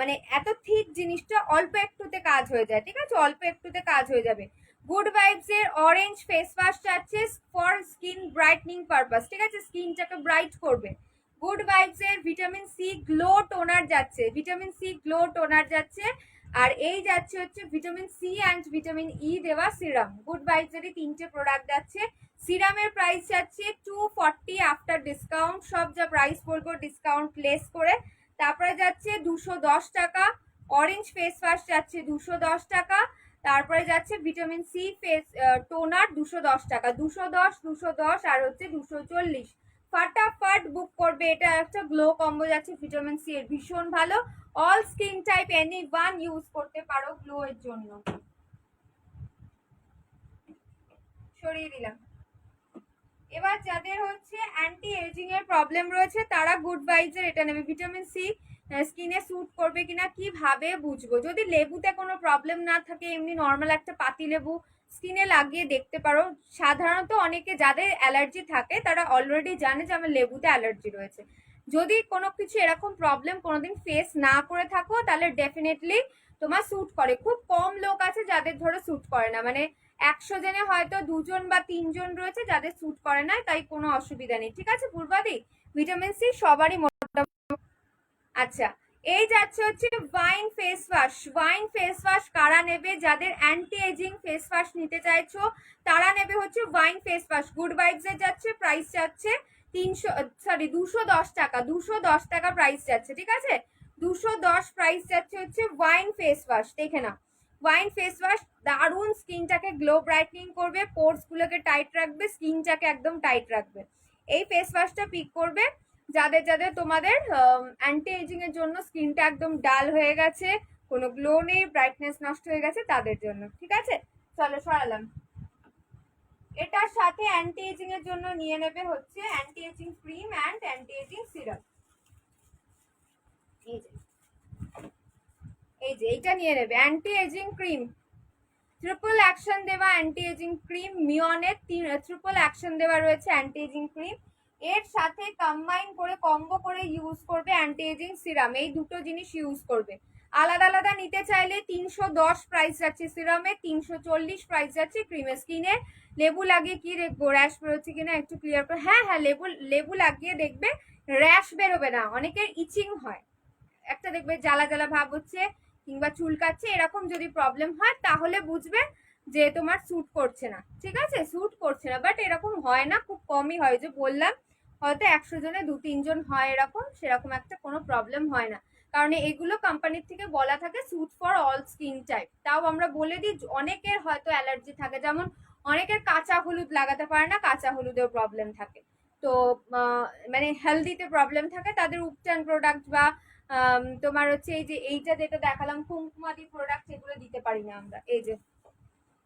মানে এত থিক জিনিসটা অল্প একটুতে কাজ হয়ে যায়, ঠিক আছে, অল্প একটুতে কাজ হয়ে যাবে। গুড ভাইবস এর অরেঞ্জ ফেস ওয়াশ যাচ্ছে ফর স্কিন ব্রাইটনিং পারপাস, ঠিক আছে, স্কিনটাকে ব্রাইট করবে। গুড ভাইবস এর ভিটামিন সি গ্লো টোনার যাচ্ছে, ভিটামিন সি গ্লো টোনার যাচ্ছে। আর এই যাচ্ছে হচ্ছে vitamin C and vitamin E দেওয়া সিরাম। গুড ভাইবস এরই 3টে প্রোডাক্ট যাচ্ছে। সিরামের প্রাইস যাচ্ছে 240 আফটার ডিসকাউন্ট, সব যা প্রাইস বলবো ডিসকাউন্ট লেস করে। তারপরে যাচ্ছে 210 টাকা। অরেঞ্জ ফেস ওয়াশ যাচ্ছে 210 টাকা। তারপরে যাচ্ছে ভিটামিন সি ফেস টোনার 210 টাকা, 210, 210 আর হচ্ছে 240। ফাটাফাট বুক করবে, এটা একটা গ্লো কম্বো যাচ্ছে ভিটামিন সি এর, ভীষণ ভালো, all skin type any one use করতে পারো গ্লো এর জন্য। সরিয়ে দিলাম। এবার যাদের হচ্ছে অ্যান্টি এজিং এর প্রবলেম রয়েছে তারা গুড ভাইবস এর এটা নেবে। ভিটামিন সি স্কিনে স্যুট করবে কিনা কিভাবে বুঝবো? যদি লেবুতে কোনো প্রবলেম না থাকে, এমনি নর্মাল একটা পাতি লেবু স্কিনে লাগিয়ে দেখতে পারো। সাধারণত অনেকে যাদের অ্যালার্জি থাকে তারা অলরেডি জানে যে আমার লেবুতে অ্যালার্জি রয়েছে। যদি কোনো কিছু এরকম প্রবলেম কোনোদিন ফেস না করে থাকো তাহলে ডেফিনেটলি তোমার স্যুট করে। খুব কম লোক আছে যাদের ধরো স্যুট করে না, মানে 100 জনে হয়তো 2 জন বা 3 জন রয়েছে যাদের স্যুট করে না, তাই কোনো অসুবিধা নেই, ঠিক আছে পূর্বাদি। ভিটামিন সি সবারই মোটামুটি। আচ্ছা, এই যাচ্ছে হচ্ছে wine face wash. Wine face wash কারা নেবে? যাদের অ্যান্টি এজিং ফেস ওয়াশ নিতে চাইছো তারা নেবে হচ্ছে wine face wash. Good vibes এর যাচ্ছে, প্রাইস যাচ্ছে 210 টাকা, 210 টাকা প্রাইস যাচ্ছে, ঠিক আছে, 210 প্রাইস যাচ্ছে হচ্ছে ওয়াইন ফেস ওয়াশ। দেখে না, ওয়াইন ফেস ওয়াশ দারুণ স্কিনটাকে গ্লো ব্রাইটনিং করবে, পোর্স গুলোকে টাইট রাখবে, স্কিনটাকে একদম টাইট রাখবে। এই ফেস ওয়াশটা পিক করবে। যাদের যাদের তোমাদের অ্যান্টি এজিং এর জন্য স্কিনটা একদম ডাল হয়ে গেছে, কোনো গ্লো নেই, ব্রাইটনেস নষ্ট হয়ে গেছে, তাদের জন্য। ঠিক আছে, চলো সরালাম। এটার সাথে অ্যান্টি এজিং এর জন্য নিয়ে নেবে হচ্ছে anti ageing cream and anti ageing serum. এই যে এইটা নিয়ে নেবে anti ageing cream, triple action দেওয়া অ্যান্টি এজিং ক্রিম, মিয়নের ট্রিপল অ্যাকশন দেওয়া রয়েছে অ্যান্টি এজিং ক্রিম, এর সাথে কম্বাইন করে কম্বো করে ইউজ করবে অ্যান্টি এজিং সিরাম। এই দুটো জিনিস ইউজ করবে। আলাদা আলাদা নিতে চাইলে 310 প্রাইস যাচ্ছে সিরামে, 340 প্রাইস যাচ্ছে ক্রিমে। স্কিনে লেবু লাগিয়ে কি দেখবো র্যাশ বেরোচ্ছে কিনা একটু ক্লিয়ার করে। হ্যাঁ হ্যাঁ, লেবু লাগিয়ে দেখবে, র্যাশ বেরোবে না, অনেকের ইচিং হয়, একটা দেখবে জ্বালা জ্বালা ভাব হচ্ছে কিংবা চুলকাচ্ছে, এরকম যদি প্রবলেম হয় তাহলে বুঝবে যে তোমার স্যুট করছে না। ঠিক আছে, স্যুট করছে না, বাট এরকম হয় না, খুব কমই হয়। যে বললাম হয়তো 100 জনে 2-3 জন হয় এরকম, সেরকম একটা কোনো প্রবলেম হয় না, কারণ এগুলো কোম্পানির থেকে বলা থাকে suit for all skin type. তাও আমরা বলে দিই, অনেকের হয়তো অ্যালার্জি থাকে, যেমন অনেকের কাঁচা হলুদ লাগাতে পারে না, কাঁচা হলুদেও প্রবলেম থাকে, তো মানে হেলদিতে প্রবলেম থাকে, তাদের উপটান প্রোডাক্ট বা তোমার হচ্ছে এই যে এইটা যেটা দেখালাম কুমকুমাদি প্রোডাক্ট, এগুলো দিতে পারি না আমরা। এই যে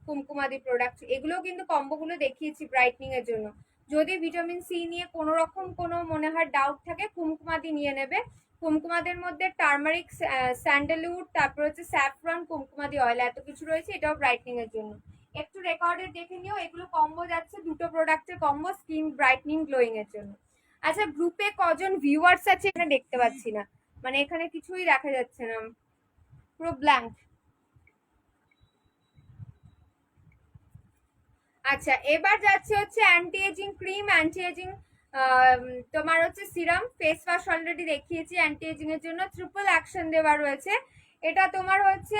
কুমকুমাদি প্রোডাক্ট, এগুলোও কিন্তু কম্বোগুলো দেখিয়েছি ব্রাইটনিং এর জন্য। যদি ভিটামিন সি নিয়ে কোনো রকম কোনো মনে হয় ডাউট থাকে, কুমকুমাদি নিয়ে নেবে। কুমকুমাদের মধ্যে টার্মারিক, স্যান্ডেলউড, তারপর হচ্ছে স্যাফরন, কুমকুমাদি অয়েল, এত কিছু রয়েছে, এটাও ব্রাইটনিং এর জন্য। একটু রেকর্ডে দেখে নিও, এগুলো কম্বো যাচ্ছে, দুটো প্রোডাক্টের কম্বো, স্কিন ব্রাইটনিং গ্লোয়িং এর জন্য। আচ্ছা, গ্রুপে কজন ভিউয়ার্স আছে এখানে দেখতে পাচ্ছি না, মানে এখানে কিছুই দেখা যাচ্ছে না, পুরো ব্ল্যাঙ্ক। আচ্ছা, এবার যাচ্ছে হচ্ছে anti ageing cream, anti aging তোমার হচ্ছে সিরাম, ফেস ওয়াশ অলরেডি দেখিয়েছি অ্যান্টি এজিং এর জন্য, ট্রিপল অ্যাকশন দেওয়া রয়েছে। এটা তোমার হচ্ছে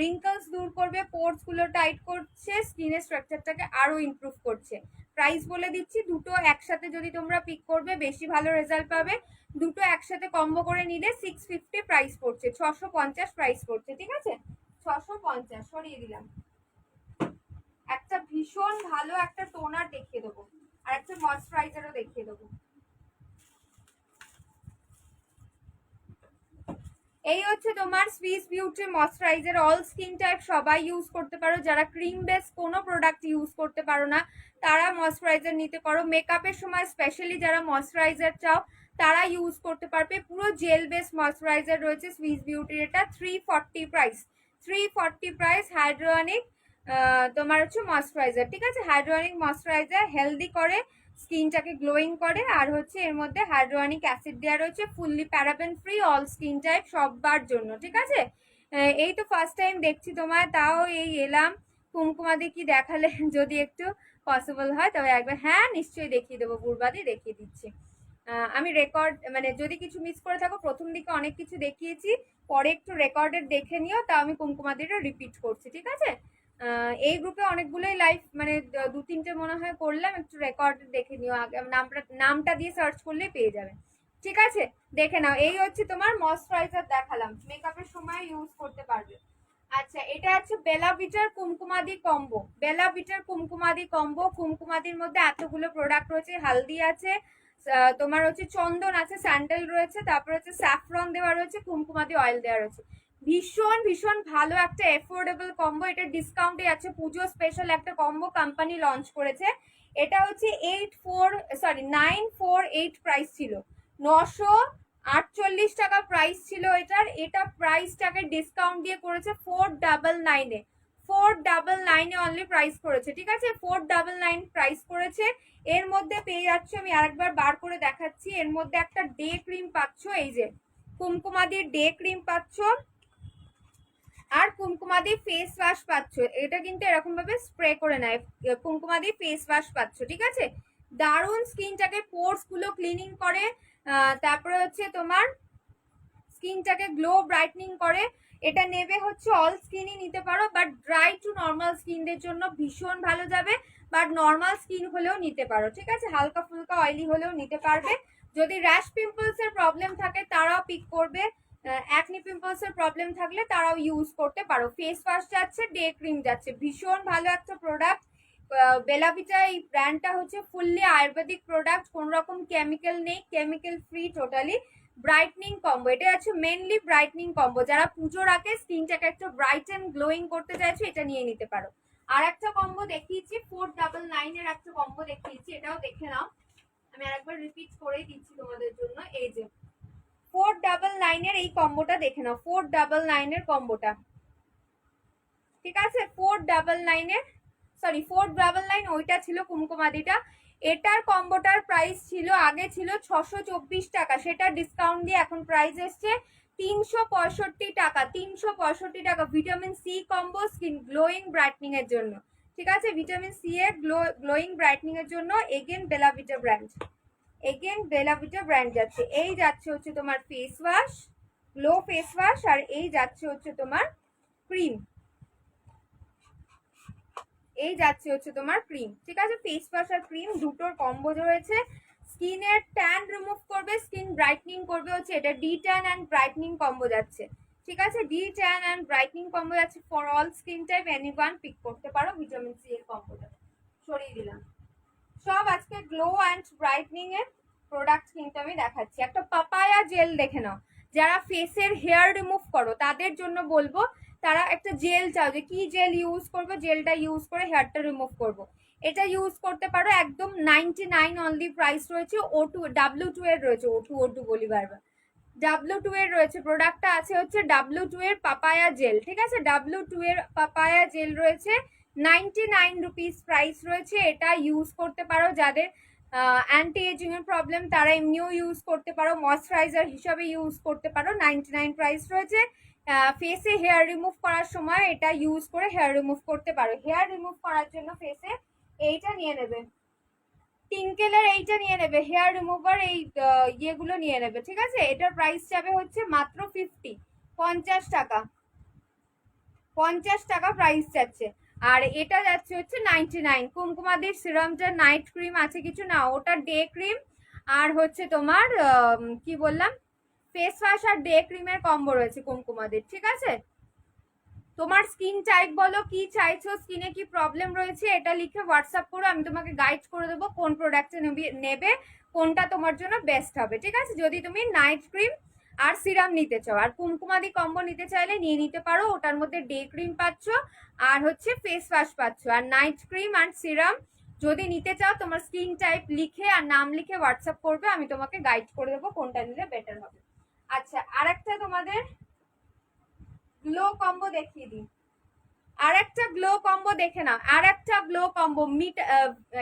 রিঙ্কলস দূর করবে, পোর্স গুলো টাইট করছে, স্কিনের স্ট্রাকচারটাকে আরো ইমপ্রুভ করছে। প্রাইস বলে দিচ্ছি, দুটো একসাথে যদি তোমরা পিক করবে বেশি ভালো রেজাল্ট পাবে। দুটো একসাথে কম্বো করে নিলে 650 প্রাইস পড়ছে, 650 প্রাইস পড়ছে। ঠিক আছে, 650 সরিয়ে দিলাম। একটা ভীষণ ভালো একটা টোনার দেখিয়ে দেবো, আর একটা ময়শ্চারাইজারও দেখিয়ে দেবো। এই হচ্ছে তোমার Swiss beauty moisturiser, all skin type সবাই ইউজ করতে পারো। যারা ক্রিম বেস কোনো প্রোডাক্ট ইউজ করতে পারো না, তারা ময়শ্চারাইজার নিতে পারো। মেকআপের সময় স্পেশালি যারা ময়শ্চারাইজার চাও তারা ইউজ করতে পারবে। পুরো জেল বেস ময়শ্চারাইজার রয়েছে সুইস বিউটির, এটা 340 প্রাইস, 340 প্রাইস। হাইড্রোনিক তোমার হচ্ছে ময়শ্চারাইজার। ঠিক আছে, হাইড্রোনিক ময়শ্চারাইজার হেলদি করে, স্কিনটাকে গ্লোয়িং করে, আর হচ্ছে এর মধ্যে হাইড্রোনিক অ্যাসিড দেওয়া রয়েছে, fully paraben free, all skin type সবার জন্য। ঠিক আছে, এই তো ফার্স্ট টাইম দেখছি তোমায়, তাও এই এলাম। কুমকুমাদি কি দেখালে যদি একটু পসিবল হয় তবে একবার। হ্যাঁ নিশ্চয়ই দেখিয়ে দেবো, বুড়বাদি দেখিয়ে দিচ্ছি। আমি রেকর্ড মানে যদি কিছু মিস করে থাকো, প্রথম দিকে অনেক কিছু দেখিয়েছি, পরে একটু রেকর্ডের দেখে নিও, তাও আমি কুমকুমাদিটা রিপিট করছি। ঠিক আছে, এই গ্রুপে অনেকগুলোই লাইভ মানে 2-3টে মনে হয় করলাম, একটু রেকর্ড দেখে নিও, আগে নামটা দিয়ে সার্চ করলেই পেয়ে যাবে। ঠিক আছে, দেখে নাও। এই হচ্ছে তোমার ময়শ্চারাইজার দেখালাম, মেকআপের সময় ইউজ করতে পারবে। আচ্ছা, এটা হচ্ছে বেলা বিটার কুমকুমাদি কম্বো, বেলা বিটার কুমকুমাদি কম্বো। কুমকুমাদির মধ্যে এতগুলো প্রোডাক্ট রয়েছে, হালদি আছে, তোমার হচ্ছে চন্দন আছে, স্যান্ডেল রয়েছে, তারপর হচ্ছে স্যাফরন দেওয়া রয়েছে, কুমকুমাদি অয়েল দেওয়া রয়েছে। ভীষণ ভীষণ ভালো একটা এফোর্ডেবল কম্বো, এটা ডিসকাউন্টে আছে, পুজো স্পেশাল একটা কম্বো কোম্পানি লঞ্চ করেছে। এটা হচ্ছে 948 প্রাইস ছিল, 948 টাকা প্রাইস ছিল এটার। এটা প্রাইসটাকে ডিসকাউন্ট দিয়ে করেছে 499-এ, 499-এ অনলি প্রাইস করেছে। ঠিক আছে, 499 প্রাইস করেছে। এর মধ্যে পেয়ে যাচ্ছ, আমি আরেকবার বার করে দেখাচ্ছি, এর মধ্যে একটা ডে ক্রিম পাচ্ছ, এই যে কুমকুমাদির ডে ক্রিম পাচ্ছ, আর কুমকুমাদি ফেস ওয়াশ পাচ্ছ। এটা কিন্তু এরকম ভাবে স্প্রে করে নেয়, কুমকুমাদি ফেস ওয়াশ পাচ্ছ। ঠিক আছে, দারুণ স্কিনটাকে পোর্স গুলো ক্লিনিং করে, তারপরে হচ্ছে তোমার স্কিনটাকে গ্লো ব্রাইটনিং করে। এটা নেবে হচ্ছে অল স্কিনই নিতে পারো, বাট ড্রাই টু নর্মাল স্কিনদের জন্য ভীষণ ভালো যাবে, বাট নর্মাল স্কিন হলেও নিতে পারো। ঠিক আছে, হালকা ফুলকা অয়েলি হলেও নিতে পারবে। যদি র্যাশ পিম্পলস এর প্রবলেম থাকে তারাও পিক করবে, অ্যাকনি পিম্পলস এর প্রবলেম থাকলে তারাও ইউজ করতে পারো। ফেস ওয়াশ যাচ্ছে, ডে ক্রিম যাচ্ছে, ভীষণ ভালো একটা প্রোডাক্ট। বেলাভিটা এই ব্র্যান্ডটা হচ্ছে ফুললি আয়ুর্বেদিক প্রোডাক্ট, কোন রকম কেমিক্যাল নেই, chemical free totally. Brightening combo, এটা হচ্ছে মেনলি ব্রাইটনিং কম্বো। যারা পুজোর আগে স্কিনটাকে একটু ব্রাইট এন্ড গ্লোয়িং করতে চাইছো এটা নিয়ে নিতে পারো। আর একটা কম্বো দেখিয়েছি 499 এর একটা কম্বো দেখিয়েছি, এটাও দেখে নাও। আমি আরেকবার রিপিট করে দিচ্ছি তোমাদের জন্য। এই যে 499 এর এই কম্বোটা দেখে নাও, 499 এর কম্বোটা, ঠিক আছে? 499 এর, সরি 499 ওইটা ছিল কুমকুমাদিটা। এটার কম্বোটার প্রাইস ছিল, আগে ছিল 624 টাকা, সেটা ডিসকাউন্ট দিয়ে এখন প্রাইস এসছে 365 টাকা। 365 টাকা। Vitamin C combo skin glowing brightening এর জন্য, ঠিক আছে? ভিটামিন সি এর গ্লোয়িং ব্রাইটনিং এর জন্য again Bella Vita brand, again Bella Vita brand যাচ্ছে। এই যাচ্ছে হচ্ছে তোমার face wash, glow face wash, আর এই যাচ্ছে হচ্ছে তোমার ক্রিম, এই যাচ্ছে হচ্ছে তোমার ক্রিম, ঠিক আছে? ফেস ওয়াশ আর ক্রিম দুটোর কম্বো রয়েছে। স্কিনের ট্যান রিমুভ করবে, স্কিন ব্রাইটনিং করবে, হচ্ছে এটা de tan and brightening combo যাচ্ছে, ঠিক আছে? De tan and brightening combo যাচ্ছে for all skin type, anyone pick করতে পারো। ভিটামিন সি এর কম্বোটা সরিয়ে দিলাম। সব আজকে গ্লো অ্যান্ড ব্রাইটনিং এর প্রোডাক্ট কিন্তু আমি দেখাচ্ছি। একটা পাপায়া জেল দেখে নাও, যারা ফেসের হেয়ার রিমুভ করো তাদের জন্য বলবো, তারা একটা জেল চাও যে কি জেল ইউজ করবো, জেলটা ইউজ করে হেয়ারটা রিমুভ করবো, এটা ইউজ করতে পারো। একদম 99 অনলি প্রাইস রয়েছে। O2 W2 এর রয়েছে, O2 বলি বারবার, W2 এর রয়েছে। প্রোডাক্টটা আছে হচ্ছে W2 এর পাপায়া জেল, ঠিক আছে? W2 এর পাপায়া জেল রয়েছে, 99 রুপিস প্রাইস রয়েছে। এটা ইউজ করতে পারো যাদের অ্যান্টি এজিং এর প্রবলেম, তারা এমনিও ইউজ করতে পারো, ময়শ্চারাইজার হিসাবে ইউজ করতে পারো। 99 প্রাইস রয়েছে। ফেসে হেয়ার রিমুভ করার সময় এটা ইউজ করে হেয়ার রিমুভ করতে পারো। হেয়ার রিমুভ করার জন্য ফেসে এইটা নিয়ে নেবে, টিঙ্কেলের এইটা নিয়ে নেবে, হেয়ার রিমুভার এই ইয়েগুলো নিয়ে নেবে, ঠিক আছে? এটার প্রাইস যাবে হচ্ছে মাত্র 50 টাকা, 50 টাকা প্রাইস যাচ্ছে। আর এটা যাচ্ছে হচ্ছে 99। কুমকুমাদির সিরামটার নাইট ক্রিম আছে কিছু না, ওটা ডে ক্রিম, আর হচ্ছে তোমার কি বললাম, ফেস ওয়াশ আর ডে ক্রিমের কম্বো রয়েছে কুমকুমাদির, ঠিক আছে? তোমার স্কিন টাইপ বলো, কি চাইছো, স্কিনে কি প্রবলেম রয়েছে, এটা লিখে হোয়াটসঅ্যাপ করো, আমি তোমাকে গাইড করে দেবো কোন প্রোডাক্টটা নেবে, কোনটা তোমার জন্য বেস্ট হবে, ঠিক আছে? যদি তুমি নাইট ক্রিম আর সিরাম নিতে চাও, আর কুমকুমাদি কম্বো নিতে চাইলে নিয়ে নিতে পারো। ওটার মধ্যে ডে ক্রিম পাচ্ছ আর হচ্ছে ফেস ওয়াশ পাচ্ছ। আর নাইট ক্রিম আর সিরাম যদি নিতে চাও, তোমার স্কিন টাইপ লিখে আর নাম লিখে হোয়াটসঅ্যাপ করবে, আমি তোমাকে গাইড করে দেবো কোনটা নিলে বেটার হবে। আচ্ছা, আর একটা তোমাদের গ্লো কম্বো দেখিয়ে দিই, আর একটা গ্লো কম্বো দেখে নাও, আর একটা গ্লো কম্বো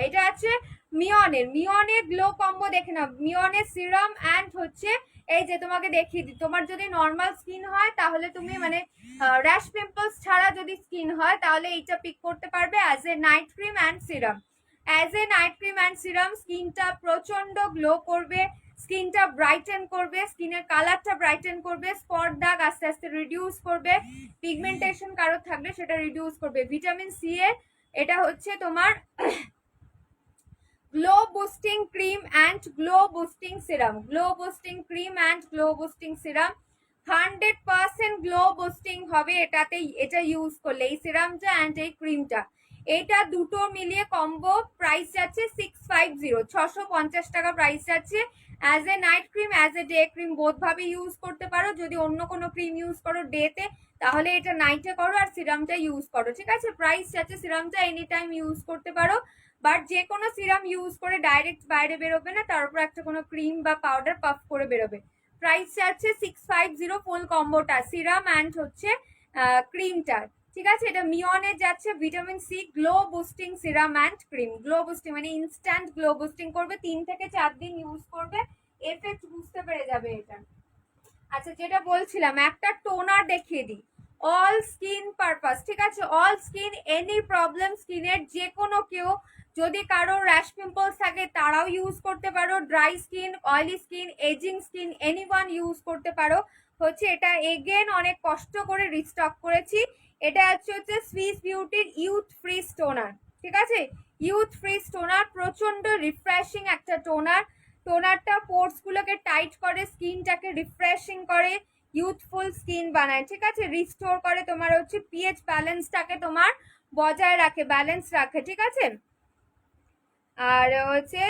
এটা আছে মিয়নের গ্লো কম্বো দেখে নাও। মিয়নের সিরাম অ্যান্ড হচ্ছে এই যে তোমাকে দেখিয়ে দিই, তোমার যদি নর্মাল স্কিন হয় তাহলে তুমি মানে র্যাশ পিম্পলস ছাড়া যদি স্কিন হয় তাহলে এইটা পিক করতে পারবে as a night cream and serum. As a night cream and serum স্কিনটা প্রচন্ড গ্লো করবে, স্কিনটা ব্রাইটেন করবে, স্কিনের কালারটা ব্রাইটেন করবে, স্পট দাগ আস্তে আস্তে রিডিউস করবে, পিগমেন্টেশন কারো থাকলে সেটা রিডিউস করবে। ভিটামিন সি এর এটা হচ্ছে তোমার glow boosting cream and glow boosting serum, glow boosting cream and glow boosting serum 100% glow boosting হবে এটাতে, এটা ইউজ করলে এই সিরামটা অ্যান্ড এই ক্রিমটা, এটা দুটো মিলিয়ে কম্বো প্রাইস যাচ্ছে 650, 650 টাকা প্রাইস যাচ্ছে। As a night cream as a day cream বোধ ভাবে ইউজ করতে পারো। যদি অন্য কোনো ক্রিম ইউজ করো ডেতে তাহলে এটা নাইটে করো আর সিরামটা ইউজ করো, ঠিক আছে? প্রাইস যাচ্ছে, সিরামটা এনি টাইম ইউজ করতে পারো, বাট যে কোনো সিরাম ইউজ করে ডাইরেক্ট বাইরে বেরোবে না, তার উপর একটা কোনো ক্রিম বা পাউডার পাফ করে বেরোবে। প্রাইস যাচ্ছে 650 ফুল কম্বোটা, সিরাম অ্যান্ড হচ্ছে ক্রিমটার, ঠিক আছে? এটা মিয়নের যাচ্ছে vitamin C glow boosting serum and cream. Glow boosting মানে ইনস্ট্যান্ট গ্লো বুস্টিং করবে, 3 থেকে 4 দিন ইউজ করবে, এফেক্ট বুঝতে পেরে যাবে এটা। আচ্ছা, যেটা বলছিলাম একটা টোনার দেখিয়ে দিই, অল স্কিন পারপাস, ঠিক আছে? অল স্কিন, এনি প্রবলেম স্কিনের, যে কোনো কেউ, যদি কারো র্যাশ পিম্পলস থাকে তারাও ইউজ করতে পারো, dry skin, oily skin, aging skin, anyone use করতে পারো। হচ্ছে এটা এগেন অনেক কষ্ট করে রিস্টক করেছি। এটা হচ্ছে সুইস বিউটির ইউথ ফ্রি টোনার, ঠিক আছে? ইউথ ফ্রি টোনার প্রচন্ড রিফ্রেশিং একটা টোনার। টোনারটা পোর্স গুলোকে টাইট করে, স্কিনটাকে রিফ্রেশিং করে, ইউথফুল স্কিন বানায়, ঠিক আছে? রিস্টোর করে তোমার হচ্ছে পিএইচ ব্যালেন্সটাকে তোমার বজায় রাখে, ব্যালেন্স রাখে, ঠিক আছে। আর হচ্ছে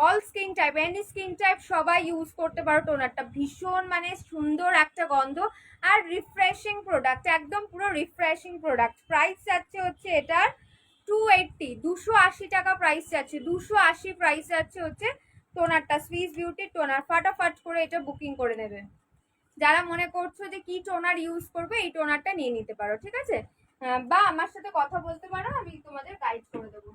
all skin type, any skin type সবাই ইউজ করতে পারো টোনারটা। ভীষণ মানে সুন্দর একটা গন্ধ আর রিফ্রেশিং প্রোডাক্ট, একদম পুরো রিফ্রেশিং প্রোডাক্ট। প্রাইস যাচ্ছে হচ্ছে এটার 280, 280 টাকা প্রাইস যাচ্ছে, 280 প্রাইস যাচ্ছে হচ্ছে টোনারটা, সুইস বিউটি টোনার। ফাটাফাট করে এটা বুকিং করে নেবে। যারা মনে করছো যে কি টোনার ইউজ করবে এই টোনারটা নিয়ে নিতে পারো, ঠিক আছে। বা আমার সাথে কথা বলতে পারো, আমি তোমাদের গাইড করে দেবো।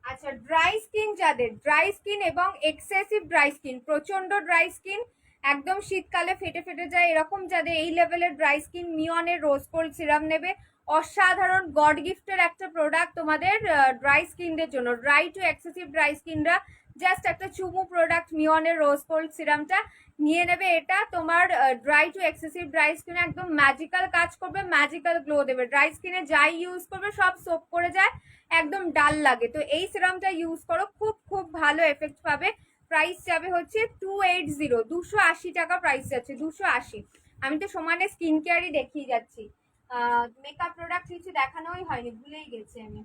আচ্ছা, ড্রাই স্কিন যাদের, ড্রাই স্কিন এবং এক্সেসিভ ড্রাই স্কিন, প্রচন্ড ড্রাই স্কিন, একদম শীতকালে ফেটে ফেটে যায় এরকম যাদের, এই লেভেলের ড্রাই স্কিন মিয়নের রোজ গোল্ড সিরাম নেবে। অসাধারণ গড গিফটের একটা প্রোডাক্ট তোমাদের ড্রাই স্কিনদের জন্য। ড্রাই টু এক্সেসিভ ড্রাই স্কিনরা জাস্ট একটা চুমু প্রোডাক্ট মিয়নের রোজ গোল্ড সিরামটা নিয়ে নেবে। এটা তোমার ড্রাই টু এক্সেসিভ ড্রাই স্কিনে একদম ম্যাজিক্যাল কাজ করবে, ম্যাজিক্যাল গ্লো দেবে। ড্রাই স্কিনে যাই ইউজ করবে সব সোপ করে যায়, একদম ডাল লাগে। তো এই সিরামটা ইউজ করো, খুব খুব ভালো এফেক্ট পাবে। প্রাইস যাবে হচ্ছে 280, 280 টাকা প্রাইস যাচ্ছে, 280। আমি তো সমানে স্কিন কেয়ারই দেখিয়ে যাচ্ছি, মেকআপ প্রোডাক্ট কিছু দেখানোই হয়নি, ভুলেই গেছি আমি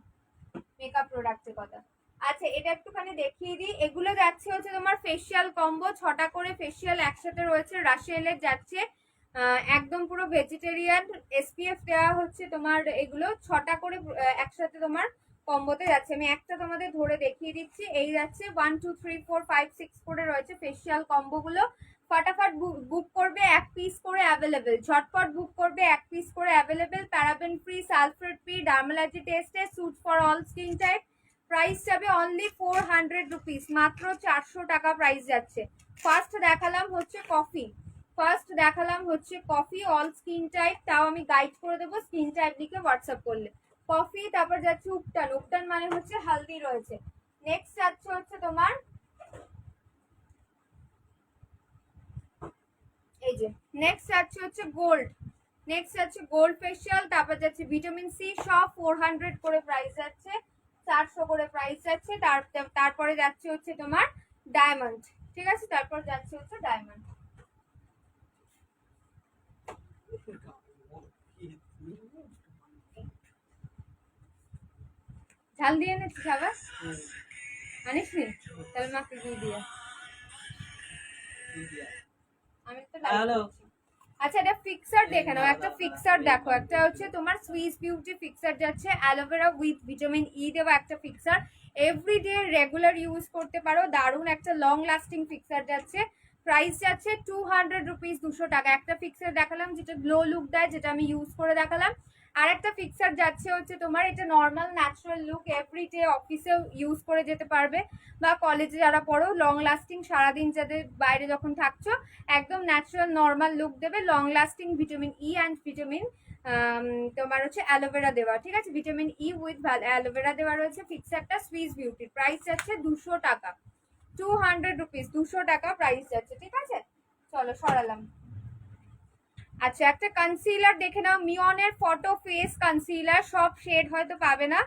মেকআপ প্রোডাক্টের কথা। আচ্ছা, এটা একটুখানি দেখিয়ে দিই। এগুলো যাচ্ছে হচ্ছে তোমার ফেসিয়াল কম্বো, 6টা করে ফেসিয়াল একসাথে রয়েছে, রাশিয়ালের যাচ্ছে একদম পুরো ভেজিটেরিয়ান, এসপিএফ দেওয়া হচ্ছে তোমার। এগুলো 6টা করে একসাথে তোমার কম্বোতে যাচ্ছে। আমি একটা তোমাদের ধরে দেখিয়ে দিচ্ছি। এই যাচ্ছে 1 2 3 4 5 6 করে রয়েছে ফেসিয়াল কম্বো গুলো। ফটাফট বুক করবে, এক পিস করে অ্যাভেলেবেল, ঝটপট বুক করবে, এক পিস করে available. Paraben free, sulphate free, dermatology tested, suit for all skin type. Price যাবে অনলি 400 রুপিস, মাত্র 400 টাকা প্রাইস যাচ্ছে। ফার্স্ট দেখালাম হচ্ছে কফি, ফার্স্ট দেখালাম হচ্ছে কফি অল স্কিন টাইপ, তাও আমি গাইড করে দেবো স্কিন টাইপ লিখে হোয়াটসঅ্যাপ করলে। কফি, তারপর যাচ্ছে উপটান, উপটান মানে হচ্ছে হালদি রয়েছে। নেক্সট যাচ্ছে হচ্ছে তোমার এই যে, নেক্সট যাচ্ছে হচ্ছে গোল্ড, নেক্সট যাচ্ছে গোল্ড ফেশিয়াল, তারপর যাচ্ছে ভিটামিন সি, সব 400 করে প্রাইস যাচ্ছে, 400 করে প্রাইস যাচ্ছে। তারপরে যাচ্ছে হচ্ছে তোমার ডায়মন্ড, ঠিক আছে, তারপর যাচ্ছে হচ্ছে ডায়মন্ড। ঝাল দিয়ে এনেছি খাবার, আনিস নি, তাহলে মাকে দিয়ে দিয়ে আমি তো আচ্ছা, এটা ফিক্সার দেখে নাও, একটা ফিক্সার দেখো, একটা হচ্ছে তোমার সুইস বিউটি ফিক্সার যাচ্ছে, অ্যালোভেরা উইথ ভিটামিন ই দেওয়া একটা ফিক্সার, এভরিডে রেগুলার ইউজ করতে পারো, দারুণ একটা লং লাস্টিং ফিক্সার যাচ্ছে। প্রাইস যাচ্ছে 200 রুপিস, 200 টাকা। একটা ফিক্সার দেখালাম যেটা গ্লো লুক দেয়, যেটা আমি ইউজ করে দেখালাম। আর একটা ফিক্সার যাচ্ছে হচ্ছে তোমার, এটা নর্মাল ন্যাচারাল লুক, এভরিডে অফিসেও ইউজ করে যেতে পারবে, বা কলেজে যারা পড়ো, লং লাস্টিং, সারাদিন যাদের বাইরে যখন থাকছো একদম ন্যাচারাল নর্মাল লুক দেবে, long lasting, vitamin E and vitamin তোমার হচ্ছে অ্যালোভেরা দেওয়া, ঠিক আছে, ভিটামিন ই উইথ অ্যালোভেরা দেওয়া রয়েছে ফিক্সারটা সুইস বিউটির। প্রাইস যাচ্ছে 200 টাকা, 200 রুপিস, 200 টাকা প্রাইস যাচ্ছে, ঠিক আছে। চলো সরালাম। আচ্ছা, একটা কনসিলার দেখে নাও, মিয়নের ফটো ফেস কনসিলার, সব শেড হয়তো পাবে না,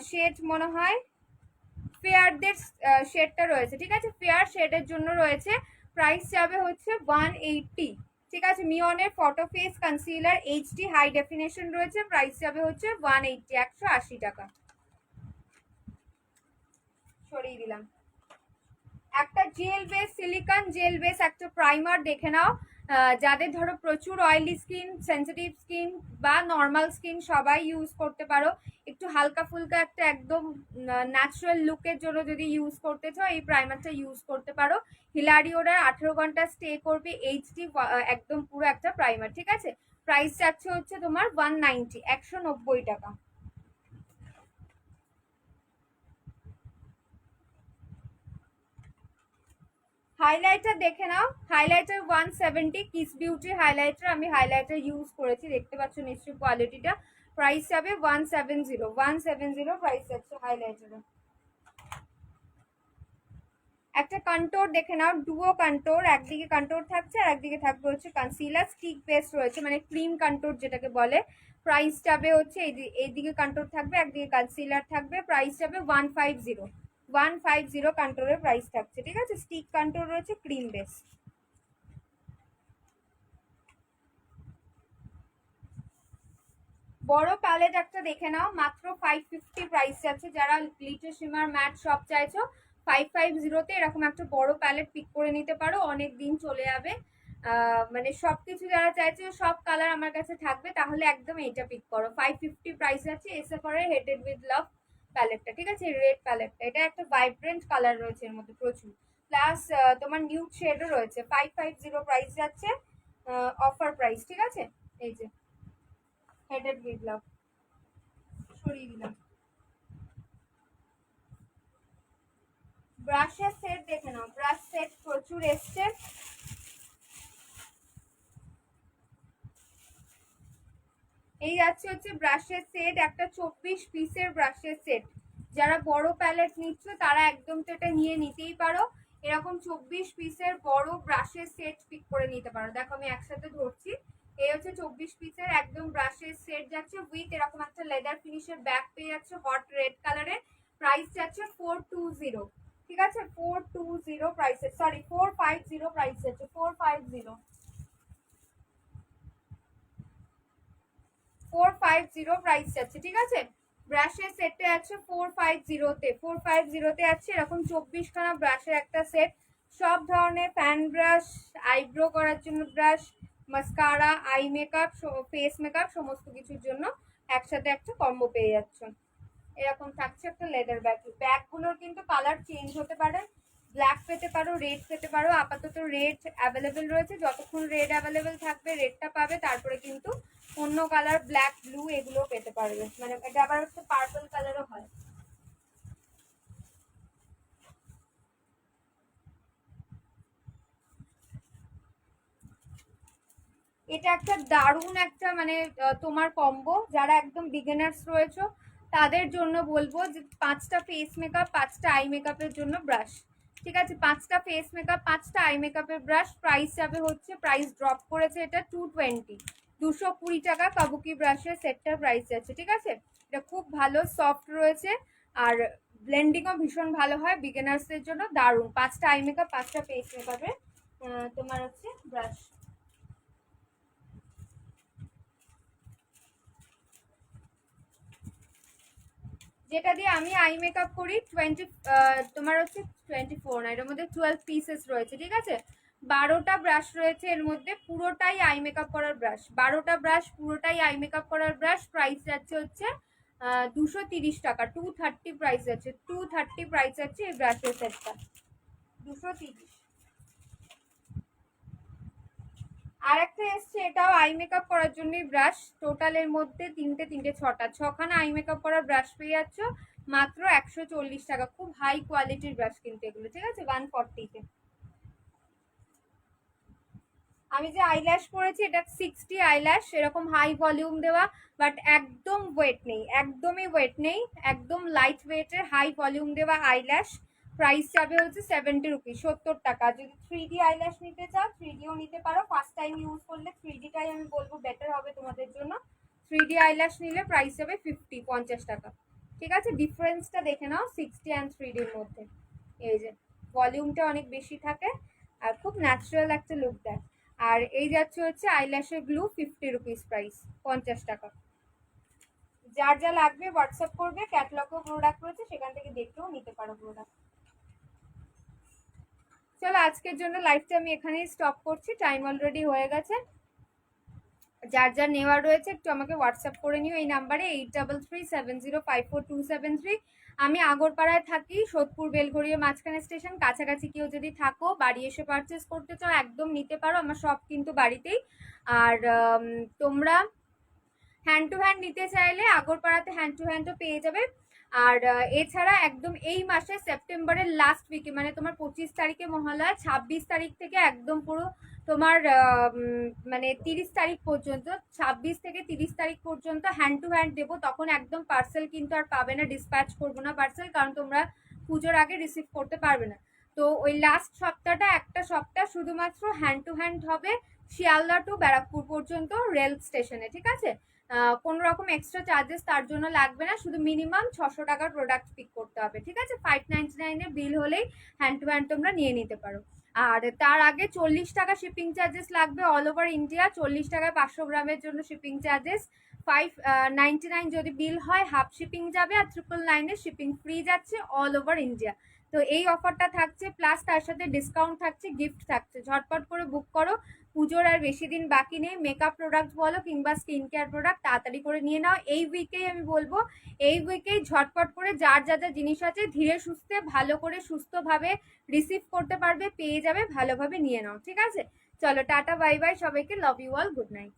শেড মনে হয় ফেয়ারদের শেডটা রয়েছে, ঠিক আছে, ফেয়ার শেডের জন্য রয়েছে। প্রাইস যাবে হচ্ছে 180, ঠিক আছে। মিয়নের photo face concealer HD high definition রয়েছে, প্রাইস যাবে হচ্ছে 180, 180 টাকা। সরিয়ে দিলাম। একটা gel base, silicone gel base একটা প্রাইমার দেখে নাও, যাদের ধরো প্রচুর অয়েলি স্কিন, সেন্সিটিভ স্কিন বা নর্মাল স্কিন সবাই ইউজ করতে পারো। একটু হালকা ফুলকা একটা একদম ন্যাচারাল লুকের জন্য যদি ইউজ করতে চাও এই প্রাইমারটা ইউজ করতে পারো। হিলারিওরার 18 ঘন্টা স্টে করবে, এইচডি একদম পুরো একটা প্রাইমার, ঠিক আছে। প্রাইস যাচ্ছে হচ্ছে তোমার 190, 190 টাকা। হাইলাইটার দেখে নাও, হাইলাইটার 170, কিস বিউটি হাইলাইটার, আমি হাইলাইটার ইউজ করেছি, দেখতে পাচ্ছ নিশ্চয়ই কোয়ালিটিটা। প্রাইস যাবে 170, 170 প্রাইস যাচ্ছে হাইলাইটারে। একটা কন্ট্রোর দেখে নাও, ডুও কন্ট্রোর, একদিকে কন্ট্রোর থাকছে আর একদিকে থাকবে হচ্ছে কনসিলার, স্টিক বেস রয়েছে, মানে ক্রিম কন্ট্রোর যেটাকে বলে। প্রাইস যাবে হচ্ছে এইদিকে কন্ট্রোর থাকবে, একদিকে কনসিলার থাকবে। প্রাইস যাবে 150, 150 কন্ট্রোরের প্রাইস থাকছে, ঠিক আছে। স্টিক কন্ট্রোর রয়েছে, ক্রিম বেস। বড় প্যালেট একটা দেখে নাও, মাত্র 550 প্রাইস আছে। যারা গ্লিটার শিমার ম্যাট সব চাইছো 550 এরকম একটা বড় প্যালেট পিক করে নিতে পারো, অনেক দিন চলে যাবে। মানে সবকিছু যারা চাইছে সব কালার আমার কাছে থাকবে, তাহলে একদম এইটা পিক করো। 550 প্রাইস আছে এসে পরে হেডেড উইথ লাভ প্যালেটটা, ঠিক আছে? রেড প্যালেটটা, এটা একটা ভাইব্রেন্ট কালার রয়েছে এর মধ্যে প্রচুর, প্লাস তোমার নিউড শেডও রয়েছে। 550 প্রাইস যাচ্ছে, অফার প্রাইস, ঠিক আছে? এই যে হেডেড উইথ লাভ সরিয়ে দিলাম। ব্রাশের সেট দেখে নাও, ব্রাশ সেট প্রচুর এসছে। এই যাচ্ছে হচ্ছে ব্রাশের সেট, একটা 24 পিসের ব্রাশের সেট। যারা বড় প্যালেট নিচ্ছ তারা একদম তো এটা নিয়ে নিতেই পারো। এরকম 24 পিসের বড় ব্রাশের সেট পিক করে নিতে পারো। দেখো আমি একসাথে ধরছি, এই হচ্ছে 24 পিসের একদম ব্রাশের সেট যাচ্ছে উইথ এরকম একটা লেদার ফিনিশের ব্যাগ পেয়ে যাচ্ছে হট রেড কালারের। প্রাইস যাচ্ছে 420, ঠিক আছে? 420 প্রাইসে, সরি 450 প্রাইস যাচ্ছে, 450 450 প্রাইস যাচ্ছে, ঠিক আছে? ব্রাশের সেটে আছে 450 তে, 450 তে আছে এরকম 24 খানা ব্রাশের একটা সেট। সব ধরনের প্যান ব্রাশ, আইব্রো করার জন্য brush, mascara, eye makeup, face makeup, সমস্ত কিছুর জন্য একসাথে একটা কম্বো পেয়ে যাচ্ছ। এরকম থাকছে একটা লেদার ব্যাগ। ব্যাগগুলোর কিন্তু কালার চেঞ্জ হতে পারে, ব্ল্যাক পেতে পারো, রেড পেতে পারো। আপাতত রেড অ্যাভেলেবেল রয়েছে, যতক্ষণ রেড অ্যাভেলেবেল থাকবে রেডটা পাবে, তারপরে কিন্তু অন্য কালার ব্ল্যাক, ব্লু এগুলো পেতে পারবে। মানে এটা আবার হচ্ছে পার্পল কালারও হয়। এটা একটা দারুণ একটা মানে তোমার কম্বো। যারা একদম বিগিনার্স রয়েছে তাদের জন্য বলবো যে 5টা ফেস মেকআপ, 5টা আই মেকআপের জন্য ব্রাশ, ঠিক আছে? 5টা ফেস মেকআপ, 5টা আই মেকআপের ব্রাশ। প্রাইস যাবে হচ্ছে, প্রাইস ড্রপ করেছে এটা 220, 220 টাকা কাবুকি ব্রাশের সেটটার প্রাইস যাচ্ছে, ঠিক আছে? এটা খুব ভালো সফট রয়েছে আর ব্লেন্ডিংও ভীষণ ভালো হয় বিগিনার্সদের জন্য, দারুণ। 5টা আই মেকআপ, 5টা ফেস মেকআপের তোমার হচ্ছে ব্রাশ। যেটা দিয়ে আমি আই মেকআপ করি 20, তোমার হচ্ছে 24 না, এর মধ্যে 12 পিসেস রয়েছে, ঠিক আছে? 12টা ব্রাশ রয়েছে এর মধ্যে, পুরোটাই আই মেকআপ করার ব্রাশ। 12টা ব্রাশ পুরোটাই আই মেকআপ করার ব্রাশ। প্রাইস যাচ্ছে হচ্ছে 230 টাকা, 230 প্রাইস আছে, 230 প্রাইস আছে এই ব্রাশের সেটটা, 230। আর একটা এসছে, এটাও আই মেকআপ করার জন্যই ব্রাশ। টোটালের মধ্যে তিনটে 6খানা আই মেকআপ করার ব্রাশ পেয়ে যাচ্ছ মাত্র 140 টাকা। খুব হাই কোয়ালিটির ব্রাশ কিন্তু এগুলো, ঠিক আছে? 140-তে। আমি যে আইল্যাশ পরেছি এটা 60 আইল্যাশ, এরকম হাই ভলিউম দেওয়া, বাট একদম ওয়েট নেই, একদমই ওয়েট নেই, একদম লাইট ওয়েটের হাই ভলিউম দেওয়া আইল্যাশ। প্রাইস যাবে হচ্ছে 70 রুপিস, 70 টাকা। যদি 3D আইল্যাশ নিতে চাও 3Dও নিতে পারো। ফার্স্ট টাইম ইউজ করলে 3Dটাই আমি বলবো বেটার হবে তোমাদের জন্য। 3D আইল্যাশ নিলে প্রাইস যাবে 50 টাকা, ঠিক আছে? ডিফারেন্সটা দেখে নাও 60 অ্যান্ড 3Dর মধ্যে। এই যে ভলিউমটা অনেক বেশি থাকে আর খুব ন্যাচারাল একটা লুক দেয়। আর এই যাচ্ছে হচ্ছে আইল্যাশের গ্লু, 50 রুপিস প্রাইস, 50 টাকা। যার যা লাগবে হোয়াটসঅ্যাপ করবে, ক্যাটালগও প্রোডাক্ট রয়েছে, সেখান থেকে দেখতেও নিতে পারো প্রোডাক্ট। চলো আজকের জন্য লাইভটা আমি এখানেই স্টপ করছি, টাইম অলরেডি হয়ে গেছে। যার যা নেওয়ার রয়েছে একটু আমাকে হোয়াটসঅ্যাপ করে নিও এই নাম্বারে 8337054273। আমি আগরপাড়ায় থাকি, সোদপুর বেলঘড়িয়া মাঝখানে স্টেশন, কাছাকাছি কেউ যদি থাকো বাড়ি এসে পারচেস করতে চাও একদম নিতে পারো, আমার সব কিন্তু বাড়িতেই। আর তোমরা হ্যান্ড টু হ্যান্ড নিতে চাইলে আগরপাড়াতে হ্যান্ড টু হ্যান্ডও পেয়ে যাবে। আর এছাড়া একদম এই মাসে সেপ্টেম্বরের লাস্ট উইকে, মানে তোমার 25 তারিখে মহালয়া, 26 তারিখ থেকে একদম পুরো তোমার মানে 30 তারিখ পর্যন্ত, 26 থেকে 30 তারিখ পর্যন্ত হ্যান্ড টু হ্যান্ড দেবো। তখন একদম পার্সেল কিন্তু আর পাবে না, ডিসপ্যাচ করবো না পার্সেল, কারণ তোমরা পুজোর আগে রিসিভ করতে পারবে না। তো ওই লাস্ট সপ্তাহটা, একটা সপ্তাহ শুধুমাত্র হ্যান্ড টু হ্যান্ড হবে শিয়ালদা টু ব্যারাকপুর পর্যন্ত রেল স্টেশনে, ঠিক আছে? কোনো রকম এক্সট্রা চার্জেস তার জন্য লাগবে না, শুধু মিনিমাম 600 টাকার প্রোডাক্ট পিক করতে হবে, ঠিক আছে? 599 বিল হলেই হ্যান্ড টু হ্যান্ড তোমরা নিয়ে নিতে পারো। আর তার আগে 40 টাকা শিপিং চার্জেস লাগবে অল ওভার ইন্ডিয়া, 40 টাকায় 500 গ্রামের জন্য শিপিং চার্জেস। 599 যদি বিল হয় হাফ শিপিং যাবে, আর 999 শিপিং ফ্রি যাচ্ছে অল ওভার ইন্ডিয়া। তো এই অফারটা থাকছে, প্লাস তার সাথে ডিসকাউন্ট থাকছে, গিফট থাকছে। ঝটপট করে বুক করো, পুজোর আর বেশি দিন বাকি নেই। মেকআপ প্রোডাক্ট বলো কিংবা স্কিন কেয়ার প্রোডাক্ট তাড়াতাড়ি করে নিয়ে নাও। এই উইকেই আমি বলবো, এই উইকেই ঝটপট করে যার যা যা জিনিস আছে ধীরে সুস্থে ভালো করে সুস্থভাবে রিসিভ করতে পারবে, পেয়ে যাবে, ভালোভাবে নিয়ে নাও, ঠিক আছে? চলো টাটা বাই বাই সবাইকে, love you all, good night.